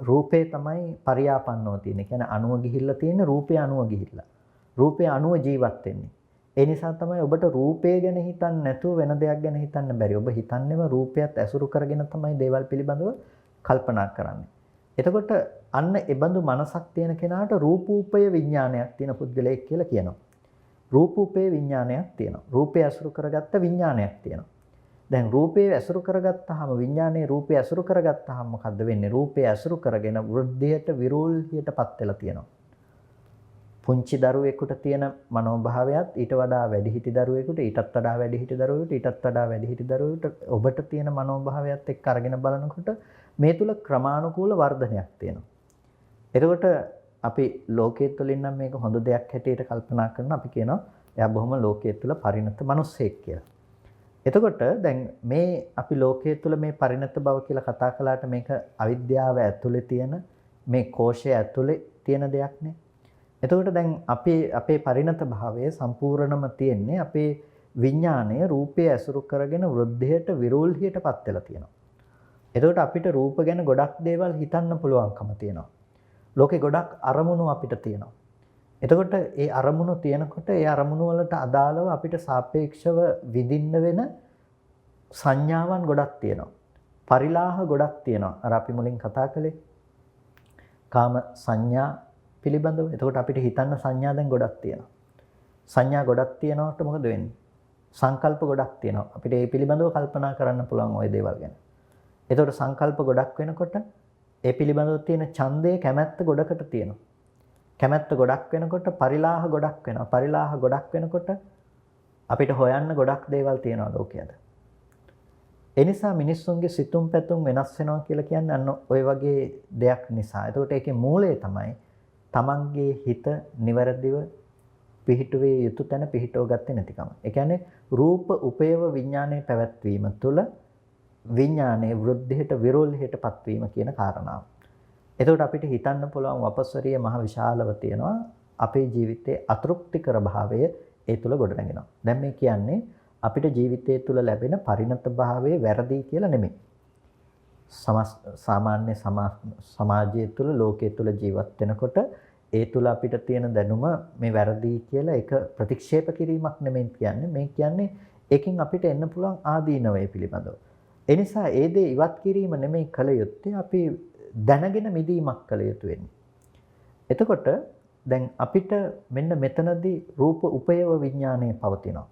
රූපේ තමයි පරියාපන්නව තියෙන්නේ. කියන්නේ අනුව ගිහිල්ලා තියෙන රූපය අනුව ගිහිල්ලා. රූපය අනුව ජීවත් වෙන්නේ. ඒ නිසා තමයි ඔබට රූපය ගැන හිතන්න නැතුව වෙන දෙයක් ගැන හිතන්න බැරි. ඔබ හිතන්නේම රූපයත් ඇසුරු කරගෙන තමයි දේවල් පිළිබඳව කල්පනා කරන්නේ. එතකොට අන්න ඒබඳු මනසක් තියෙන කෙනාට රූපූපය විඥානයක් තියෙන පුද්ගලයෙක් කියලා කියනවා. රූපූපේ විඥානයක් තියෙනවා. රූපය ඇසුරු කරගත්ත විඥානයක් තියෙනවා. දැන් රූපය ඇසුරු කරගත්තාම විඥානයේ රූපය ඇසුරු කරගත්තාම මොකද්ද වෙන්නේ? රූපය ඇසුරු කරගෙන වෘද්ධියට විරෝල්හියටපත් වෙලා තියෙනවා. පුංචි දරුවෙකුට තියෙන මනෝභාවයත් ඊට වඩා වැඩිහිටි දරුවෙකුට ඊටත් වඩා වැඩිහිටි දරුවෙකුට ඊටත් වඩා වැඩිහිටි දරුවෙකුට ඔබට තියෙන මනෝභාවයත් එක්ක අරගෙන බලනකොට මේ තුල ක්‍රමානුකූල වර්ධනයක් තියෙනවා. එතකොට අපි ලෝකයේ තුලින් නම් මේක හොඳ දෙයක් හැටියට කල්පනා කරන අපි කියනවා එයා බොහොම ලෝකයේ තුල පරිණත මිනිසෙක් කියලා. එතකොට දැන් මේ අපි ලෝකයේ තුල මේ පරිණත බව කියලා කතා කළාට මේක අවිද්‍යාව ඇතුලේ තියෙන මේ කෝෂය ඇතුලේ තියෙන දෙයක් නේ. එතකොට දැන් අපේ පරිණත භාවය සම්පූර්ණම තියෙන්නේ අපේ විඥාණය රූපය ඇසුරු කරගෙන වෘද්ධියට විරෝල්හියටපත් වෙලා තියෙනවා. එතකොට අපිට රූප ගැන ගොඩක් දේවල් හිතන්න පුළුවන්කම තියෙනවා. ලෝකේ ගොඩක් අරමුණු අපිට තියෙනවා. එතකොට ඒ අරමුණු තියෙනකොට ඒ අරමුණු වලට අදාළව අපිට සාපේක්ෂව විඳින්න වෙන සංඥාවන් ගොඩක් තියෙනවා. පරිලාහ ගොඩක් තියෙනවා. අර අපි මුලින් කතා කළේ කාම සංඥා පිළිබඳව. එතකොට අපිට හිතන්න සංඥා දැන් ගොඩක් තියෙනවා. සංඥා ගොඩක් තියෙනකොට මොකද වෙන්නේ? සංකල්ප ගොඩක් තියෙනවා. අපිට ඒ පිළිබඳව කල්පනා කරන්න පුළුවන් ওই දේවල් ගැන. එතකොට සංකල්ප ගොඩක් වෙනකොට ඒ පිළිබඳව තියෙන ඡන්දය කැමැත්ත ගොඩකට තියෙනවා. කැමැත්ත ගොඩක් වෙනකොට පරිලාහ ගොඩක් වෙනවා. පරිලාහ ගොඩක් වෙනකොට අපිට හොයන්න ගොඩක් දේවල් තියෙනවා ලෝකයේද. ඒ නිසා මිනිස්සුන්ගේ සිතුම් පැතුම් වෙනස් වෙනවා කියලා කියන්නේ අන්න ওই වගේ දෙයක් නිසා. ඒකට ඒකේ මූලය තමයි තමන්ගේ හිත නිවැරදිව පිහිටුවේ යුතු තැන පිහිටව ගත්තේ නැතිකම. ඒ කියන්නේ රූප උපේව විඥානයේ පැවැත්වීම තුළ විඥානයේ වෘද්ධියට විරෝධයටපත් වීම කියන කාරණාව. එතකොට අපිට හිතන්න පුළුවන් වපස්වරිය මහ විශාලව තියෙනවා අපේ ජීවිතයේ අතෘප්තිකර භාවය ඒ තුළ ගොඩනගෙනවා. දැන් මේ කියන්නේ අපිට ජීවිතය තුළ ලැබෙන පරිණත භාවයේ වැරදි කියලා නෙමෙයි. සාමාන්‍ය සමාජය තුළ ලෝකයේ තුළ ජීවත් වෙනකොට ඒ තුළ අපිට තියෙන දැනුම මේ වැරදි කියලා ඒක ප්‍රතික්ෂේප කිරීමක් නෙමෙයි කියන්නේ. මේ කියන්නේ ඒකෙන් අපිට එන්න පුළුවන් ආදීනවය පිළිබඳව. ඒ නිසා ඒ දේ ඉවත් කිරීම නෙමෙයි කළ යුත්තේ අපි දැනගෙන මිදීමක් කළ යුතු වෙන්නේ. එතකොට දැන් අපිට මෙන්න මෙතනදී රූප උපයව විඥානය පවතිනවා.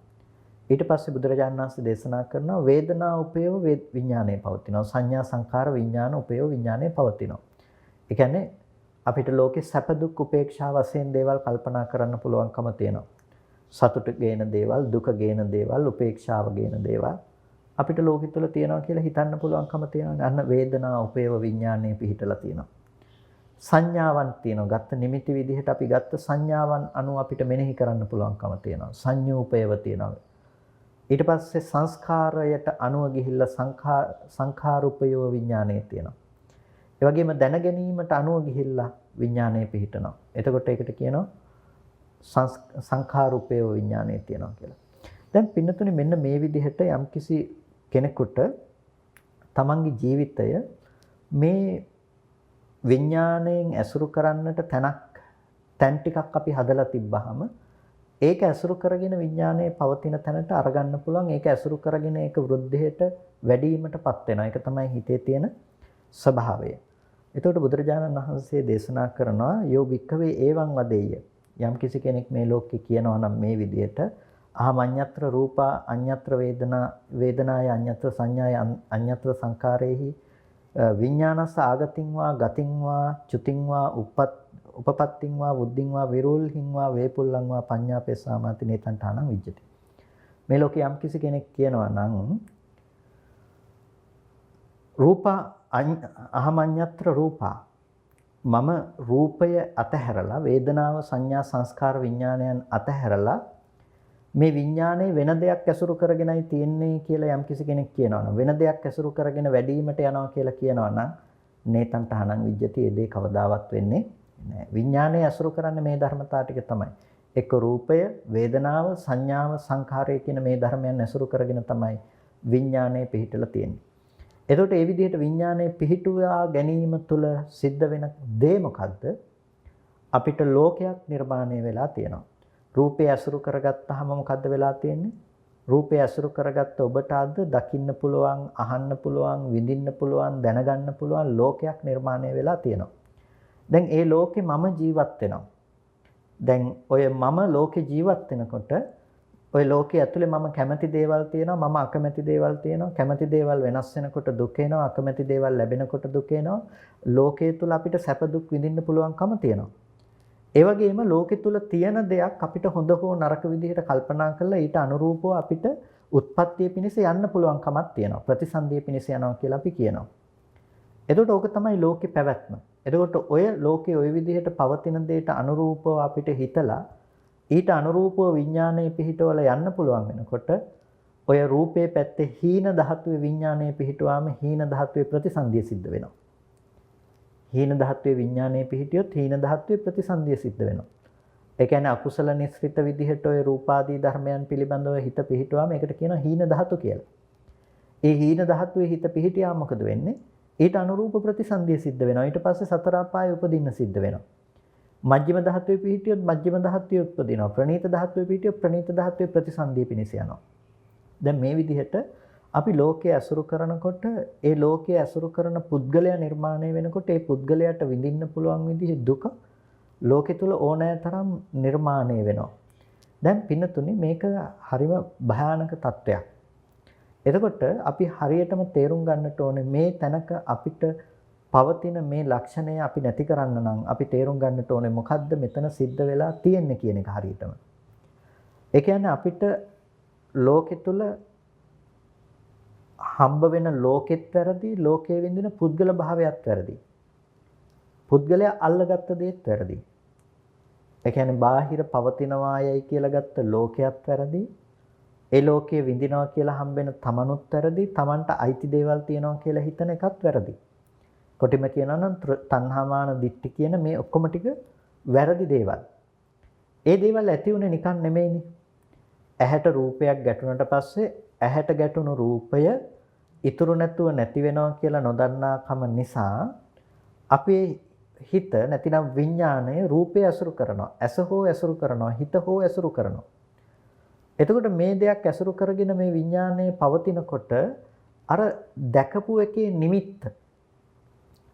ඊට පස්සේ බුදුරජාණන් වහන්සේ දේශනා කරනවා වේදනා උපයව විඥානය පවතිනවා. සංඥා සංකාර විඥාන උපයව විඥානය පවතිනවා. ඒ කියන්නේ අපිට ලෝකේ සැප දුක් උපේක්ෂා වශයෙන් දේවල් කල්පනා කරන්න පුළුවන්කම තියෙනවා. සතුට ගේන දේවල්, දුක ගේන දේවල්, උපේක්ෂාව ගේන දේවල් අපිට ලෝකෙ තුල තියෙනවා කියලා හිතන්න පුළුවන්කම තියෙනවා. අන්න වේදනා උපේව විඥානයේ පිහිටලා තියෙනවා. සංඥාවන් තියෙනවා. ගත්ත නිමිති විදිහට අපි ගත්ත සංඥාවන් අනුව අපිට මෙනෙහි කරන්න පුළුවන්කම තියෙනවා. සංයෝපේව තියෙනවා. ඊට පස්සේ සංස්කාරයට අනුව ගිහිල්ලා සංඛාරූපයව විඥානයේ තියෙනවා. ඒ වගේම දැන ගැනීමට අනුව ගිහිල්ලා විඥානයේ පිහිටනවා. එතකොට ඒකට කියනවා සංඛාරූපේව විඥානයේ තියෙනවා කියලා. දැන් පින්නතුනේ මෙන්න මේ විදිහට යම්කිසි කෙනෙකුට තමන්ගේ ජීවිතය මේ විඥාණයෙන් ඇසුරු කරන්නට තැන් ටිකක් අපි හදලා තිබ්බහම ඒක ඇසුරු කරගෙන විඥානයේ පවතින තැනට අරගන්න පුළුවන්. ඒක ඇසුරු කරගෙන ඒක වෘද්ධියට වැඩිවීමටපත් වෙනවා. ඒක තමයි හිතේ තියෙන ස්වභාවය. එතකොට බුදුරජාණන් වහන්සේ දේශනා කරනවා යෝ වික්ඛවේ ඒවං වදෙය්‍ය. යම් කිසි කෙනෙක් මේ ලෝකේ කියනවා නම් මේ විදිහට අහමඤ්ඤත්‍ර රූපා අඤ්ඤත්‍ර වේදනා වේදනාය අඤ්ඤත්‍ර සංඥාය අඤ්ඤත්‍ර සංකාරේහි විඥානස්ස ආගතින් වා ගතින් වා චුතින් වා උපපත්තින් වා බුද්ධින් වා විරෝල්හින් වා වේපුල්ලං වා පඤ්ඤාපේසාමාති නේතන්ඨානං විජ්ජති. මේ ලෝකේ යම් කිසි කෙනෙක් කියනවා නම් රූපා අහමඤ්ඤත්‍ර රූපා මම රූපය අතහැරලා වේදනාව සංඥා සංස්කාර විඥානයන් අතහැරලා මේ විඥානයේ වෙන දෙයක් ඇසුරු කරගෙනයි තියෙන්නේ කියලා යම්කිසි කෙනෙක් කියනවා නම් වෙන දෙයක් ඇසුරු කරගෙන වැඩිවීමට යනවා කියලා කියනවා නම් නේතන් තහනං විජ්ජති ඒ දේ කවදාවත් වෙන්නේ නැහැ. විඥානයේ ඇසුරු කරන්නේ මේ ධර්මතා ටික තමයි. එක්ක රූපය, වේදනාව, සංඥාව, සංඛාරය කියන මේ ධර්මයන් ඇසුරු කරගෙන තමයි විඥානයේ පිහිටලා තියෙන්නේ. එතකොට මේ විදිහට විඥානයේ පිහිටුවා ගැනීම තුළ සිද්ධ වෙන දේ මොකද්ද? අපිට ලෝකයක් නිර්මාණය වෙලා තියෙනවා. රූපය ඇසුරු කරගත්තාම මොකද්ද වෙලා තියෙන්නේ? රූපය ඇසුරු කරගත්ත ඔබට අද දකින්න පුළුවන්, අහන්න පුළුවන්, විඳින්න පුළුවන්, දැනගන්න පුළුවන් ලෝකයක් නිර්මාණය වෙලා තියෙනවා. දැන් ඒ ලෝකේ මම ජීවත් වෙනවා. දැන් ඔය මම ලෝකේ ජීවත් වෙනකොට ඔය ලෝකයේ ඇතුලේ මම කැමති දේවල් තියෙනවා, මම අකමැති දේවල් තියෙනවා. කැමති දේවල් වෙනස් වෙනකොට දුක එනවා, අකමැති දේවල් ලැබෙනකොට දුක එනවා. ලෝකයේ තුල අපිට සැප දුක් විඳින්න පුළුවන්කම තියෙනවා. ඒ වගේම ලෝකෙ තුල තියෙන දෙයක් අපිට හොඳ හෝ නරක විදිහට කල්පනා කරලා ඊට අනුරූපව අපිට උත්පත්තිය පිණිස යන්න පුළුවන් කමක් තියෙනවා. ප්‍රතිසන්දිය පිණිස යනවා කියලා අපි කියනවා. එතකොට ඕක තමයි ලෝකේ පැවැත්ම. එතකොට ඔය ලෝකේ ওই විදිහට පවතින දෙයට අනුරූපව අපිට හිතලා ඊට අනුරූපව විඥානයේ පිහිටවල යන්න පුළුවන් වෙනකොට ඔය රූපේ පැත්තේ හීන ධාතුවේ විඥානයේ පිහිටුවාම හීන ධාතුවේ ප්‍රතිසන්දිය සිද්ධ වෙනවා. හීන ධාතුවේ විඥානයේ පිහිටියොත් හීන ධාතුවේ ප්‍රතිසන්දිය සිද්ධ වෙනවා. ඒ කියන්නේ අකුසල නිස්ෘත විදිහට ඔය රූපාදී ධර්මයන් පිළිබඳව හිත පිහිටුවාම ඒකට කියනවා හීන ධාතු කියලා. ඒ හීන ධාතුවේ හිත පිහිටියාම මොකද වෙන්නේ? ඊට අනුරූප ප්‍රතිසන්දිය සිද්ධ වෙනවා. ඊට පස්සේ සතර අපායේ උපදින්න සිද්ධ වෙනවා. මජ්ක්‍ධිම ධාතුවේ පිහිටියොත් මජ්ක්‍ධිම ධාතුවේ උපදිනවා. ප්‍රණීත ධාතුවේ පිහිටියොත් ප්‍රණීත ධාතුවේ ප්‍රතිසන්දිය පිණිස යනවා. දැන් මේ විදිහට අපි ලෝකයේ ඇසුරු කරනකොට ඒ ලෝකයේ ඇසුරු කරන පුද්ගලයා නිර්මාණය වෙනකොට ඒ පුද්ගලයාට විඳින්න පුළුවන් විදිහේ දුක ලෝකෙ තුල ඕනෑ තරම් නිර්මාණය වෙනවා. දැන් පින්නතුනේ මේක හරිම භයානක තත්වයක්. එතකොට අපි හරියටම තේරුම් ගන්නට ඕනේ මේ තැනක අපිට පවතින මේ ලක්ෂණය අපි නැති කරන්න නම් අපි තේරුම් ගන්නට ඕනේ මොකද්ද මෙතන සිද්ධ වෙලා තියෙන්නේ කියන එක හරියටම. ඒ කියන්නේ අපිට ලෝකෙ තුල හම්බ වෙන ලෝකෙත් වැරදි, ලෝකයේ විඳින පුද්ගල භාවයත් වැරදි. පුද්ගලයා අල්ලගත්ත දේත් වැරදි. ඒ කියන්නේ බාහිර පවතිනවායයි කියලා ගත්ත ලෝකයක් වැරදි. ඒ ලෝකයේ විඳිනවා කියලා හම්බෙන තමනුත් වැරදි. තමන්ට අයිති දේවල් තියනවා කියලා හිතන එකත් වැරදි. කොටිම කියනවා නම් තණ්හාමාන දිට්ඨි කියන මේ ඔක්කොම ටික වැරදි දේවල්. ඒ දේවල් ඇති උනේ නිකන් නෙමෙයිනේ. ඇහැට රූපයක් ගැටුණට පස්සේ ඇහැට ගැටුණු රූපය ඉතුරු නැතුව නැති වෙනවා කියලා නොදන්නාකම නිසා අපේ හිත නැතිනම් විඥාණය රූපය ඇසුරු කරනවා. ඇස හෝ ඇසුරු කරනවා. හිත හෝ ඇසුරු කරනවා. එතකොට මේ දෙයක් ඇසුරු කරගෙන මේ විඥාණය පවතිනකොට අර දැකපු එකේ නිමිත්ත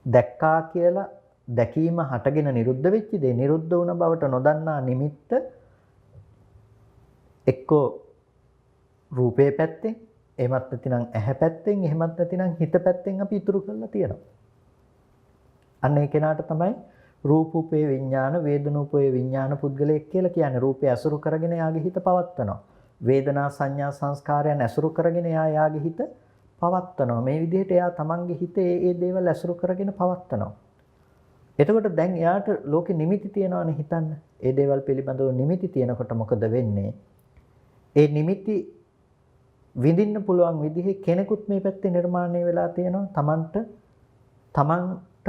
දැක්කා කියලා දැකීම හටගෙන නිරුද්ධ වෙච්ච දේ නිරුද්ධ වුණ බවට නොදන්නා නිමිත්ත එක්කෝ රූපේ පැත්තෙන් එහෙමත් නැතිනම් ඇහැ පැත්තෙන් එහෙමත් නැතිනම් හිත පැත්තෙන් අපි ඉතුරු කරලා තියෙනවා. අන්න ඒ කෙනාට තමයි රූපූපේ විඥාන වේදනූපේ විඥාන පුද්ගලයෙක් කියලා කියන්නේ. රූපය අසුරු කරගෙන යාගේ හිත පවත්වනවා. වේදනා සංඥා සංස්කාරයන් අසුරු කරගෙන යාගේ හිත පවත්වනවා. මේ විදිහට එයා තමන්ගේ හිතේ ඒ දේවල් අසුරු කරගෙන පවත්වනවා. එතකොට දැන් එයාට ලෝකෙ නිමිති තියනවානේ හිතන්න. ඒ දේවල් පිළිබඳව නිමිති තියෙනකොට මොකද වෙන්නේ? ඒ නිමිති විඳින්න පුළුවන් විදිහේ කෙනෙකුත් මේ පැත්තේ නිර්මාණය වෙලා තියෙනවා. තමන්ට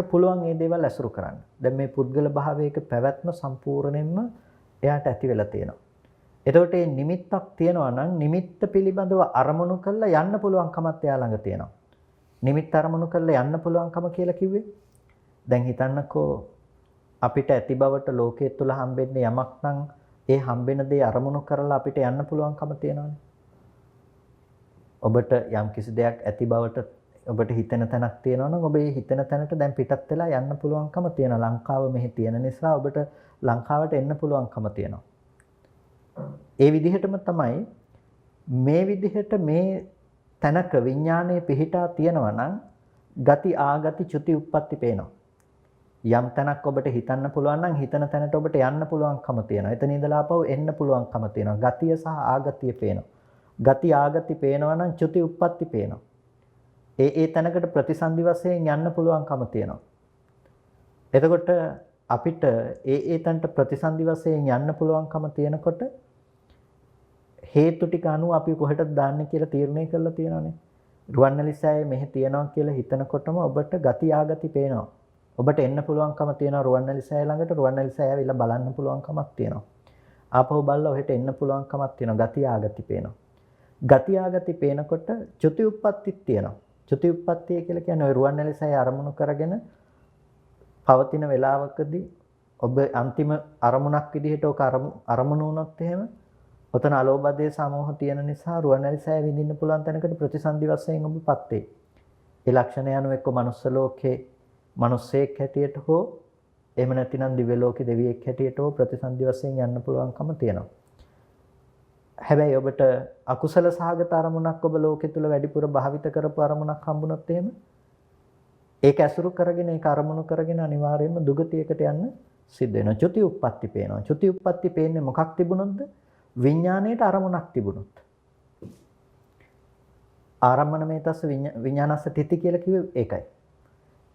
පුළුවන් මේ දේවල් අසුරු කරන්න. දැන් මේ පුද්ගල භාවයක පැවැත්ම සම්පූර්ණයෙන්ම එයාට ඇති වෙලා තියෙනවා. එතකොට මේ නිමිත්තක් තියෙනවා නම් නිමිත්ත පිළිබඳව අරමුණු කරලා යන්න පුළුවන්කමත් එයා ළඟ තියෙනවා. නිමිත්ත අරමුණු කරලා යන්න පුළුවන්කම කියලා කිව්වේ. දැන් හිතන්නකෝ අපිට ඇති බවට ලෝකයේ තුල හම්බෙන්නේ යමක් නම් ඒ හම්බෙන දේ අරමුණු කරලා අපිට යන්න පුළුවන්කම තියෙනවානේ. ඔබට යම් කිසි දෙයක් ඇති බවට ඔබට හිතෙන තැනක් තියෙනවා නම් ඔබ ඒ හිතෙන තැනට දැන් පිටත් වෙලා යන්න පුළුවන්කම තියෙනවා. ලංකාව මෙහි තියෙන නිසා ඔබට ලංකාවට එන්න පුළුවන්කම තියෙනවා. ඒ විදිහටම තමයි මේ විදිහට මේ තැනක විඥානයේ පිහිටා තියෙනවා නම් ගති ආගති චුති උප්පත්ති පේනවා. යම් තැනක් ඔබට හිතන්න පුළුවන් නම් හිතන තැනට ඔබට යන්න පුළුවන්කම තියෙනවා. එතන ඉඳලා ආපහු එන්න පුළුවන්කම තියෙනවා. ගතිය සහ ආගතිය පේනවා. ගති ආගති පේනවා නම් චුති උප්පත්ති පේනවා. ඒ තැනකට ප්‍රතිසන්දි වශයෙන් යන්න පුළුවන්කම තියෙනවා. එතකොට අපිට ඒ තැනට ප්‍රතිසන්දි වශයෙන් යන්න පුළුවන්කම තියෙනකොට හේතු ටික අනුව අපි කොහෙටද දාන්නේ කියලා තීරණය කරලා තියෙනවානේ. රුවන්වැලිසෑය මෙහි තියනවා කියලා හිතනකොටම ඔබට ගති ආගති පේනවා. ඔබට එන්න පුළුවන්කම තියෙනවා රුවන්වැලිසෑය ළඟට. රුවන්වැලිසෑය ඇවිල්ලා බලන්න පුළුවන්කමක් තියෙනවා. ආපහු බලලා ඔහෙට එන්න පුළුවන්කමක් තියෙනවා. ගති ආගති පේනවා. ගති ආගති පේනකොට චුති උප්පත්තිත් තියෙනවා. චුති උප්පත්තිය කියලා කියන්නේ ඔය රුවන්වැලිසෑය අරමුණු කරගෙන පවතින වේලාවකදී ඔබ අන්තිම අරමුණක් විදිහට ඔක අරමුණු වුණොත් එහෙම ඔතන අලෝභය සමෝහ තියෙන නිසා රුවන්වැලිසෑය විඳින්න පුළුවන් තැනකට ප්‍රතිසන්දි වශයෙන් ඔබපත් වේ. ඒ ලක්ෂණය අනුව එක්ක මනුස්ස ලෝකේ මිනිස්සෙක් හැටියට හෝ එහෙම නැතිනම් දිව්‍ය ලෝකේ දෙවියෙක් හැටියට හෝ ප්‍රතිසන්දි වශයෙන් යන්න පුළුවන්කම තියෙනවා. හැබැයි ඔබට අකුසල සහගත අරමුණක් ඔබ ලෝකෙ තුල වැඩිපුර භාවිත කරපු අරමුණක් හම්බුනොත් එහෙම ඒක ඇසුරු කරගෙන ඒක අරමුණු කරගෙන අනිවාර්යයෙන්ම දුගතියකට යන්න සිද්ධ වෙනවා. චුති උප්පත්ති පේනවා. චුති උප්පත්ති පේන්නේ මොකක් තිබුණොත්ද? විඥාණයට අරමුණක් තිබුණොත්. ආරම්මනමේතස්ස විඥානස්ස තිති කියලා කිව්වේ ඒකයි.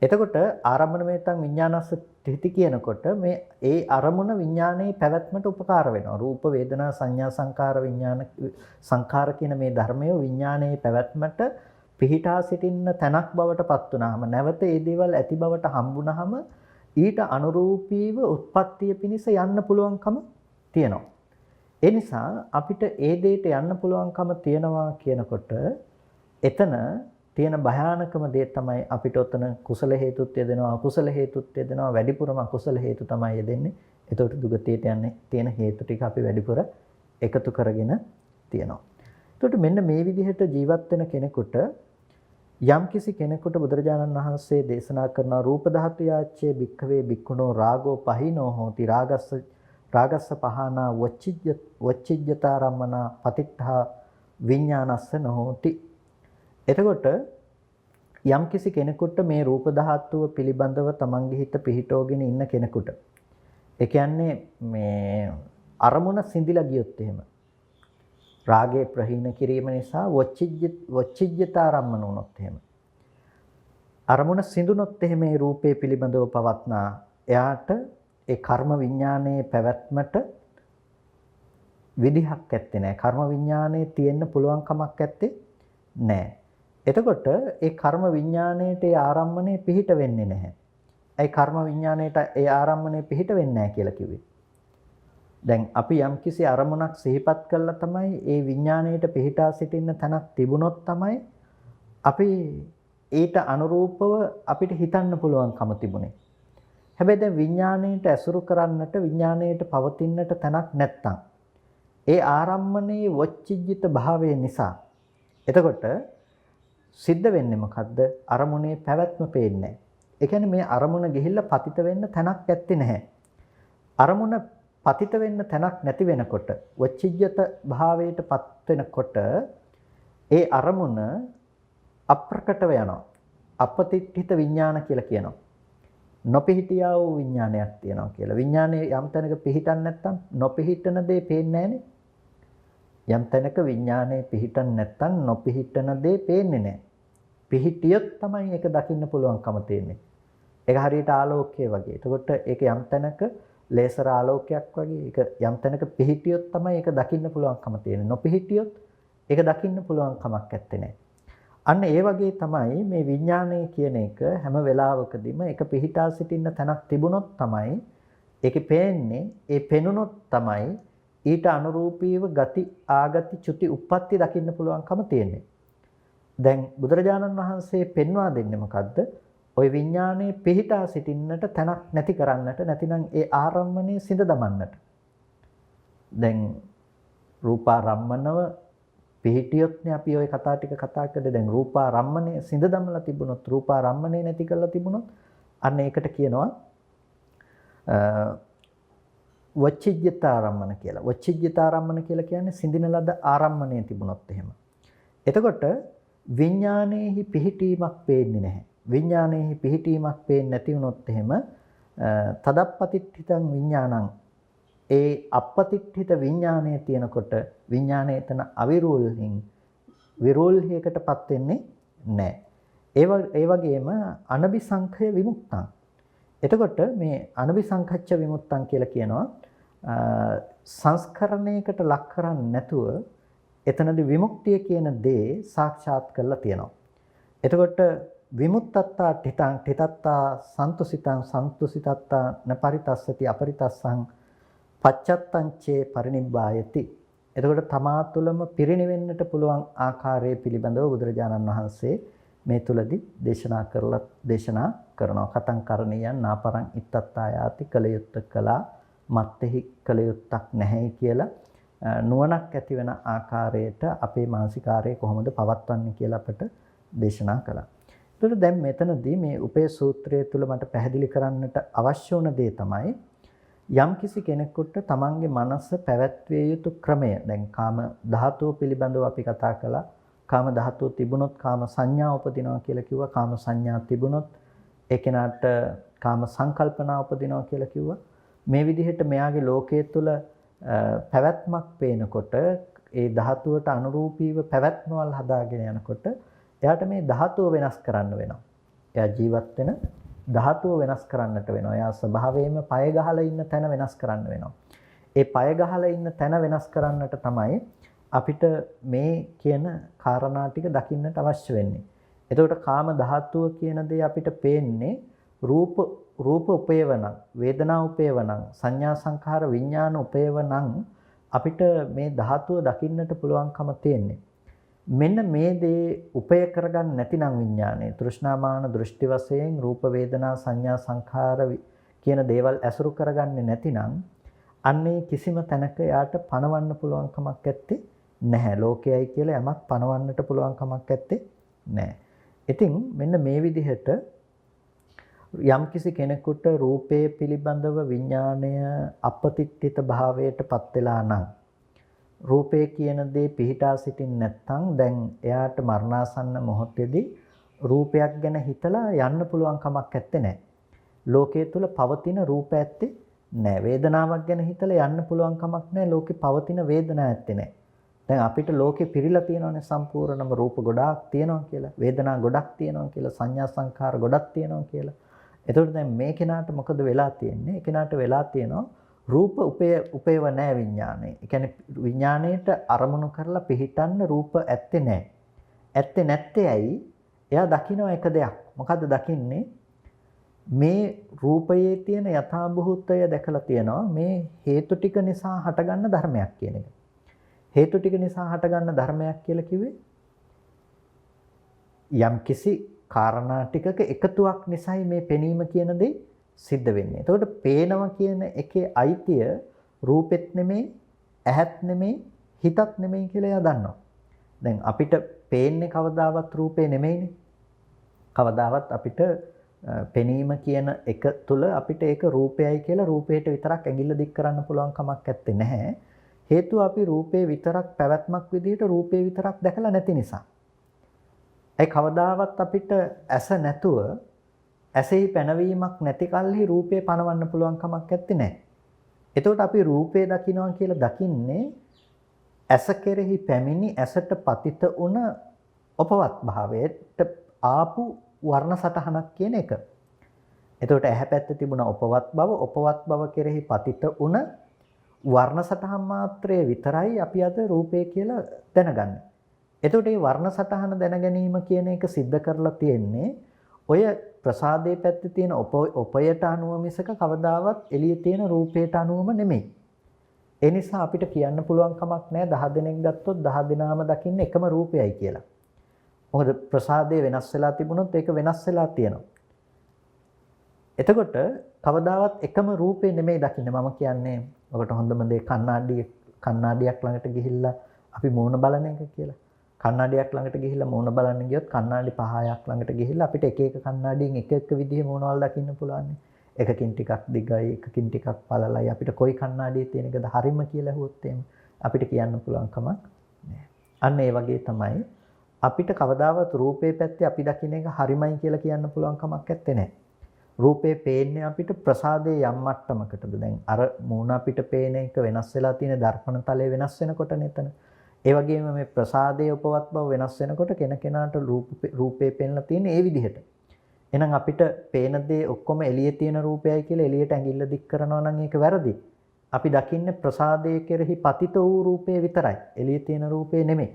එතකොට ආරම්මනමේතං විඥානස්ස තිති කියනකොට මේ ඒ අරමුණ විඥානයේ පැවැත්මට උපකාර වෙනවා. රූප වේදනා සංඥා සංකාර විඥාන සංකාර කියන මේ ධර්මය විඥානයේ පැවැත්මට පිහිටා සිටින්න තැනක් බවට පත් වුනහම නැවත ඒ දේවල් ඇති බවට හම්බුනහම ඊට අනුරූපීව උත්පත්තිය පිණිස යන්න පුළුවන්කම තියෙනවා. ඒ නිසා අපිට ඒ දෙයට යන්න පුළුවන්කම තියෙනවා කියනකොට එතන තියෙන භයානකම දේ තමයි අපිට ඔතන කුසල හේතුත් යෙදෙනවා අකුසල හේතුත් යෙදෙනවා වැඩිපුරම අකුසල හේතු තමයි යෙදෙන්නේ. එතකොට දුගතියට යන්නේ තියෙන හේතු ටික අපි වැඩිපුර එකතු කරගෙන තියෙනවා. එතකොට මෙන්න මේ විදිහට ජීවත් වෙන කෙනෙකුට යම්කිසි කෙනෙකුට බුදුරජාණන් වහන්සේ දේශනා කරන රූප ධාතු යාච්ඡේ භික්ඛවේ භික්ඛුනෝ රාගෝ පහිනෝ හෝති රාගස්ස පහනා වච්චිජ්ජතාරම්මනා පතිට්ඨා විඥානස්ස නොහෝති. එතකොට යම්කිසි කෙනෙකුට මේ රූප ධාතුව පිළිබඳව තමන්ගේ හිත පිහිටෝගෙන ඉන්න කෙනෙකුට ඒ කියන්නේ මේ අරමුණ සිඳිලා ගියොත් එහෙම රාගයේ ප්‍රහීන කිරීම නිසා වොච්චිජ්ජතාරම්මන වුණොත් එහෙම අරමුණ සිඳුනොත් එහෙම මේ රූපේ පිළිබඳව පවත්නා එයාට ඒ කර්ම විඥානයේ පැවැත්මට විදිහක් ඇත්තේ නැහැ. කර්ම විඥානයේ තියෙන්න පුළුවන් කමක් ඇත්තේ නැහැ. එතකොට ඒ කර්ම විඥාණයට ඒ ආරම්මණය පිහිට වෙන්නේ නැහැ. ඒ කර්ම විඥාණයට ඒ ආරම්මණය පිහිට වෙන්නේ නැහැ කියලා කිව්වේ. දැන් අපි යම්කිසි අරමුණක් සිහිපත් කළා තමයි ඒ විඥාණයට පිහිටා සිටින්න තැනක් තිබුණොත් තමයි අපි ඊට අනුරූපව අපිට හිතන්න පුළුවන්කම තිබුණේ. හැබැයි දැන් විඥාණයට ඇසුරු කරන්නට විඥාණයට පවතින්නට තැනක් නැත්තම් ඒ ආරම්මණයේ වොච්චිජ්ජිත භාවය නිසා එතකොට සිද්ධ වෙන්නේ මොකද්ද? අරමුණේ පැවැත්ම පේන්නේ නැහැ. ඒ කියන්නේ මේ අරමුණ ගිහිල්ලා පතිත වෙන්න තැනක් ඇත්තේ නැහැ. අරමුණ පතිත වෙන්න තැනක් නැති වෙනකොට වොච්චිජ්ජත භාවයටපත් වෙනකොට ඒ අරමුණ අප්‍රකටව යනවා. අපතිට්ඨිත විඥාන කියලා කියනවා. නොපිහිටියා වූ විඥානයක් තියෙනවා කියලා. විඥානයේ යම් තැනක පිහිටන්නේ නැත්නම් නොපිහිටන දේ පේන්නේ නැහනේ. යම් තැනක විඥානයේ පිහිටන්නේ නැත්නම් නොපිහිටන දේ පේන්නේ නැහැ. පිහිටියොත් තමයි ඒක දකින්න පුළුවන්කම තියෙන්නේ. ඒක හරියට ආලෝකය වගේ. එතකොට ඒක යම් තැනක ලේසර් ආලෝකයක් වගේ. ඒක යම් තැනක පිහිටියොත් තමයි ඒක දකින්න පුළුවන්කම තියෙන්නේ. නොපිහිටියොත් ඒක දකින්න පුළුවන් කමක් නැත්තේ නෑ. අන්න ඒ වගේ තමයි මේ විඥානය කියන එක හැම වෙලාවකදීම ඒක පිහිටා සිටින්න තැනක් තිබුණොත් තමයි ඒකේ පේන්නේ. ඒ පෙනුනොත් තමයි ඊට අනුරූපීව ගති ආගති චුති උප්පත්ති දකින්න පුළුවන්කම තියෙන්නේ. දැන් බුදුරජාණන් වහන්සේ පෙන්වා දෙන්නේ මොකද්ද? ওই විඥානයේ පිහිටා සිටින්නට තැනක් නැති කරන්නට නැතිනම් ඒ ආරම්මණය සිඳ දමන්නට. දැන් රූපාරම්මනව පිහිටියොත්නේ අපි ওই කතා ටික කතා කරද්දී දැන් රූපාරම්මණය සිඳ දමලා තිබුණොත් රූපාරම්මණය නැති කරලා තිබුණොත් අන්න ඒකට කියනවා වච්චිජ්ජතාරම්මන කියලා. වච්චිජ්ජතාරම්මන කියලා කියන්නේ සිඳින ලද ආරම්මණය තිබුණොත් එහෙම. එතකොට විඥානයේහි පිහිටීමක් පේන්නේ නැහැ. විඥානයේහි පිහිටීමක් පේන්නේ නැති වුණොත් එහෙම තදප්පතිට්ඨිතං විඥානං ඒ අපපතිට්ඨිත විඥානය තියෙනකොට විඥානය එතන අවිරෝල්හින් විරෝල්හියකටපත් වෙන්නේ නැහැ. ඒ වගේම අනபிසංඛය විමුක්තං. එතකොට මේ අනபிසංඛච්ඡ විමුක්තං කියලා කියනවා සංස්කරණයකට ලක් කරන්නේ නැතුව එතනදී විමුක්තිය කියන දේ සාක්ෂාත් කරලා තියෙනවා. එතකොට විමුක්තත්තා ඨිතං ඨිතත්තා සන්තුසිතං සන්තුසිතත්තා නපරිතස්සති අපරිතස්සං පච්චත්තං චේ පරිනිබ්බායති. එතකොට තමා තුළම පිරිනිවෙන්නට පුළුවන් ආකාරය පිළිබඳව බුදුරජාණන් වහන්සේ මේ තුලදී දේශනා කරනවා. කතං කරණීයන් නාපරං ඉත්තත්තායාති කලයුත්ත කළා මත්තෙහි කලයුත්තක් නැහැ කියලා නුවණක් ඇති වෙන ආකාරයට අපේ මානසිකාරය කොහොමද පවත්වන්නේ කියලා අපට දේශනා කළා. ඒතකොට දැන් මෙතනදී මේ උපේ සූත්‍රය තුල මට පැහැදිලි කරන්නට අවශ්‍ය වුණ දේ තමයි යම්කිසි කෙනෙකුට තමන්ගේ මනස පැවැත්විය යුතු ක්‍රමය. දැන් කාම ධාතුව පිළිබඳව අපි කතා කළා. කාම ධාතුව තිබුණොත් කාම සංඥා උපදිනවා කියලා කිව්වා. කාම සංඥා තිබුණොත් ඒ කෙනාට කාම සංකල්පනා උපදිනවා කියලා කිව්වා. මේ විදිහට මෙයාගේ ලෝකයේ තුල පැවැත්මක් පේනකොට ඒ ධාතුවට අනුරූපීව පැවැත්මවල් හදාගෙන යනකොට එයාට මේ ධාතුව වෙනස් කරන්න වෙනවා. එයා ජීවත් වෙන ධාතුව වෙනස් කරන්නට වෙනවා. එයා ස්වභාවයෙන්ම පය ගහලා ඉන්න තැන වෙනස් කරන්න වෙනවා. ඒ පය ගහලා ඉන්න තැන වෙනස් කරන්නට තමයි අපිට මේ කියන කාරණා ටික දකින්නට අවශ්‍ය වෙන්නේ. එතකොට කාම ධාතුව කියන දේ අපිට පේන්නේ රූප උපේවණං, වේදනා උපේවණං, සංඥා සංඛාර විඥාන උපේවණං අපිට මේ ධාතුව දකින්නට පුළුවන්කම තියෙන්නේ. මෙන්න මේ දේ උපය කරගන්න නැතිනම් විඥානයේ තෘෂ්ණාමාන දෘෂ්ටි වශයෙන් රූප වේදනා සංඥා සංඛාර කියන දේවල් ඇසුරු කරගන්නේ නැතිනම් අන්නේ කිසිම තැනක යාට පණවන්න පුළුවන් කමක් නැත්තේ නැහැ. ලෝකයයි කියලා යමක් පණවන්නට පුළුවන් කමක් නැත්තේ නැහැ. ඉතින් මෙන්න මේ විදිහට යම්කිසි කෙනෙකුට රූපයේ පිළිබඳව විඥාණය අපතිට්ඨිත භාවයටපත් වෙලා නම් රූපය කියන දේ පිහිටා සිටින් නැත්නම් දැන් එයාට මරණාසන්න මොහොතේදී රූපයක් ගැන හිතලා යන්න පුළුවන් කමක් නැත්තේ නෑ. ලෝකයේ තුල පවතින රූප ඇත්තේ නෑ. වේදනාවක් ගැන හිතලා යන්න පුළුවන් කමක් නෑ. ලෝකේ පවතින වේදනා ඇත්තේ නෑ. දැන් අපිට ලෝකේ පිරීලා තියෙනවානේ සම්පූර්ණම රූප ගොඩාක් තියෙනවා කියලා. වේදනා ගොඩක් තියෙනවා කියලා. සංඥා සංඛාර ගොඩක් තියෙනවා කියලා. එතකොට දැන් මේ කෙනාට මොකද වෙලා තියෙන්නේ? ඒ කෙනාට වෙලා තියෙනවා රූප උපේව නැහැ විඥානේ. ඒ කියන්නේ විඥාණයට අරමුණු කරලා පිහිටන්න රූප ඇත්තේ නැහැ. ඇත්තේ නැත්තේ ඇයි? එයා දකින්න එක දෙයක්. මොකද්ද දකින්නේ? මේ රූපයේ තියෙන යථාභූතය දැකලා තියෙනවා. මේ හේතු ටික නිසා හටගන්න ධර්මයක් කියන එක. හේතු ටික නිසා හටගන්න ධර්මයක් කියලා කිව්වේ යම්කිසි කාරණා ටිකක එකතුවක් නිසායි මේ පෙනීම කියන දේ සිද්ධ වෙන්නේ. එතකොට පේනවා කියන එකේ අයිතිය රූපෙත් නෙමෙයි, ඇහත් නෙමෙයි, හිතත් නෙමෙයි කියලා එයා දන්නවා. දැන් අපිට පේන්නේ කවදාවත් රූපේ නෙමෙයිනේ. කවදාවත් අපිට පෙනීම කියන එක තුල අපිට ඒක රූපයයි කියලා රූපයට විතරක් ඇඟිල්ල දික් කරන්න පුළුවන් කමක් නැත්තේ නැහැ. හේතුව අපි රූපේ විතරක් පැවැත්මක් විදිහට රූපේ විතරක් දැකලා නැති නිසා. ඒ කවදාවත් අපිට ඇස නැතුව ඇසෙහි පැනවීමක් නැති කල්හි රූපේ පනවන්න පුළුවන් කමක් නැත්තේ නෑ. එතකොට අපි රූපේ දකින්නවා කියලා දකින්නේ ඇස කෙරෙහි පැමිණි ඇසට පතිත වුණ උපවත් භාවයට ආපු වර්ණ සටහනක් කියන එක. එතකොට ඇහැ පැත්තේ තිබුණ උපවත් බව කෙරෙහි පතිත වුණ වර්ණ සටහන් මාත්‍රයේ විතරයි අපි අද රූපේ කියලා දැනගන්නේ. එතකොට මේ වර්ණ සටහන දැන ගැනීම කියන එක सिद्ध කරලා තියෙන්නේ ඔය ප්‍රසාදයේ පැත්තේ තියෙන උපයට අනුව මිසක කවදාවත් එළියේ තියෙන රූපයට අනුවම නෙමෙයි. ඒ නිසා අපිට කියන්න පුළුවන් කමක් නැහැ 10 දෙනෙක් ගත්තොත් 10 දෙනාම දකින්නේ එකම රූපයයි කියලා. මොකද ප්‍රසාදයේ වෙනස් වෙලා තිබුණොත් ඒක වෙනස් වෙලා තියෙනවා. එතකොට කවදාවත් එකම රූපේ නෙමෙයි දකින්නේ. මම කියන්නේ ඔකට හොඳම දේ කණ්ණාඩියක් ළඟට ගිහිල්ලා අපි මූණ බලන එක කියලා. කණ්ණාඩියක් ළඟට ගිහිල්ලා මූණ බලන්න ගියොත් කණ්ණාඩි 5ක් ළඟට ගිහිල්ලා අපිට එක එක කණ්ණාඩියෙන් එක එක විදිහේ මූණවල් දකින්න පුළුවන්. එකකින් ටිකක් දිගයි, එකකින් ටිකක් පළලයි. අපිට කොයි කණ්ණාඩියේ තියෙන එකද හරිම කියලා අහුවොත් අපිට කියන්න පුළුවන් කමක් නැහැ. අන්න ඒ වගේ තමයි අපිට කවදාවත් රූපේ පැත්තේ අපි දකින්න එක හරිමයි කියලා කියන්න පුළුවන් කමක් නැත්තේ නෑ. රූපේ පේන්නේ අපිට ප්‍රසාදයේ යම් මට්ටමකටද. දැන් අර මූණ අපිට පේන එක වෙනස් වෙලා තියෙන දර්පණ තලයේ වෙනස් වෙනකොටනේ එතන. ඒ වගේම මේ ප්‍රසාදයේ උපවත් බව වෙනස් වෙනකොට කෙනකෙනාට රූපේ පෙන්ලා තියෙන ඒ විදිහට. එහෙනම් අපිට පේන දේ ඔක්කොම එළියේ තියෙන රූපයයි කියලා එළියට ඇඟිල්ල දික් කරනවා නම් ඒක වැරදි. අපි දකින්නේ ප්‍රසාදයේ කෙරෙහි පතිත වූ රූපේ විතරයි. එළියේ තියෙන රූපේ නෙමෙයි.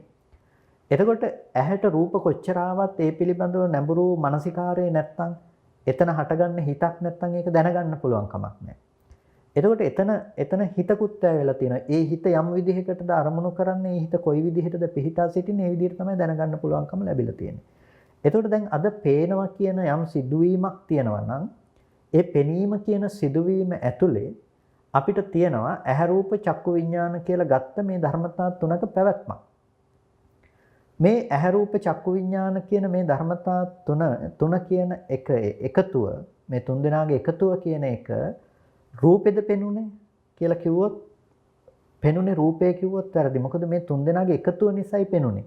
එතකොට ඇහැට රූප කොච්චර ආවත් ඒ පිළිබඳව නැඹුරු මානසිකාරය නැත්තම් එතන හටගන්න හිතක් නැත්තම් ඒක දැනගන්න පුළුවන් කමක් නැහැ. එතකොට එතන හිතකුත් වෙලා තියෙනවා. ඒ හිත යම් විදිහකටද අරමුණු කරන්නේ, ඒ හිත කොයි විදිහටද පිහිටා සිටින්නේ, ඒ විදිහට තමයි දැනගන්න පුළුවන්කම ලැබිලා තියෙන්නේ. එතකොට දැන් අද පේනවා කියන යම් සිදුවීමක් තියෙනවා නම් ඒ පෙනීම කියන සිදුවීම ඇතුලේ අපිට තියෙනවා ඇහැ රූප චක්කු විඥාන කියලා ගත්ත මේ ධර්මතා තුනක පැවැත්මක්. මේ ඇහැ රූප චක්කු විඥාන කියන මේ ධර්මතා තුන කියන එකතුව, මේ තුන් දෙනාගේ එකතුව කියන එක රූපෙද පෙනුනේ කියලා කිව්වොත් පෙනුනේ රූපය කිව්වොත් වැරදි. මොකද මේ තුන් දෙනාගේ එකතුව නිසායි පෙනුනේ.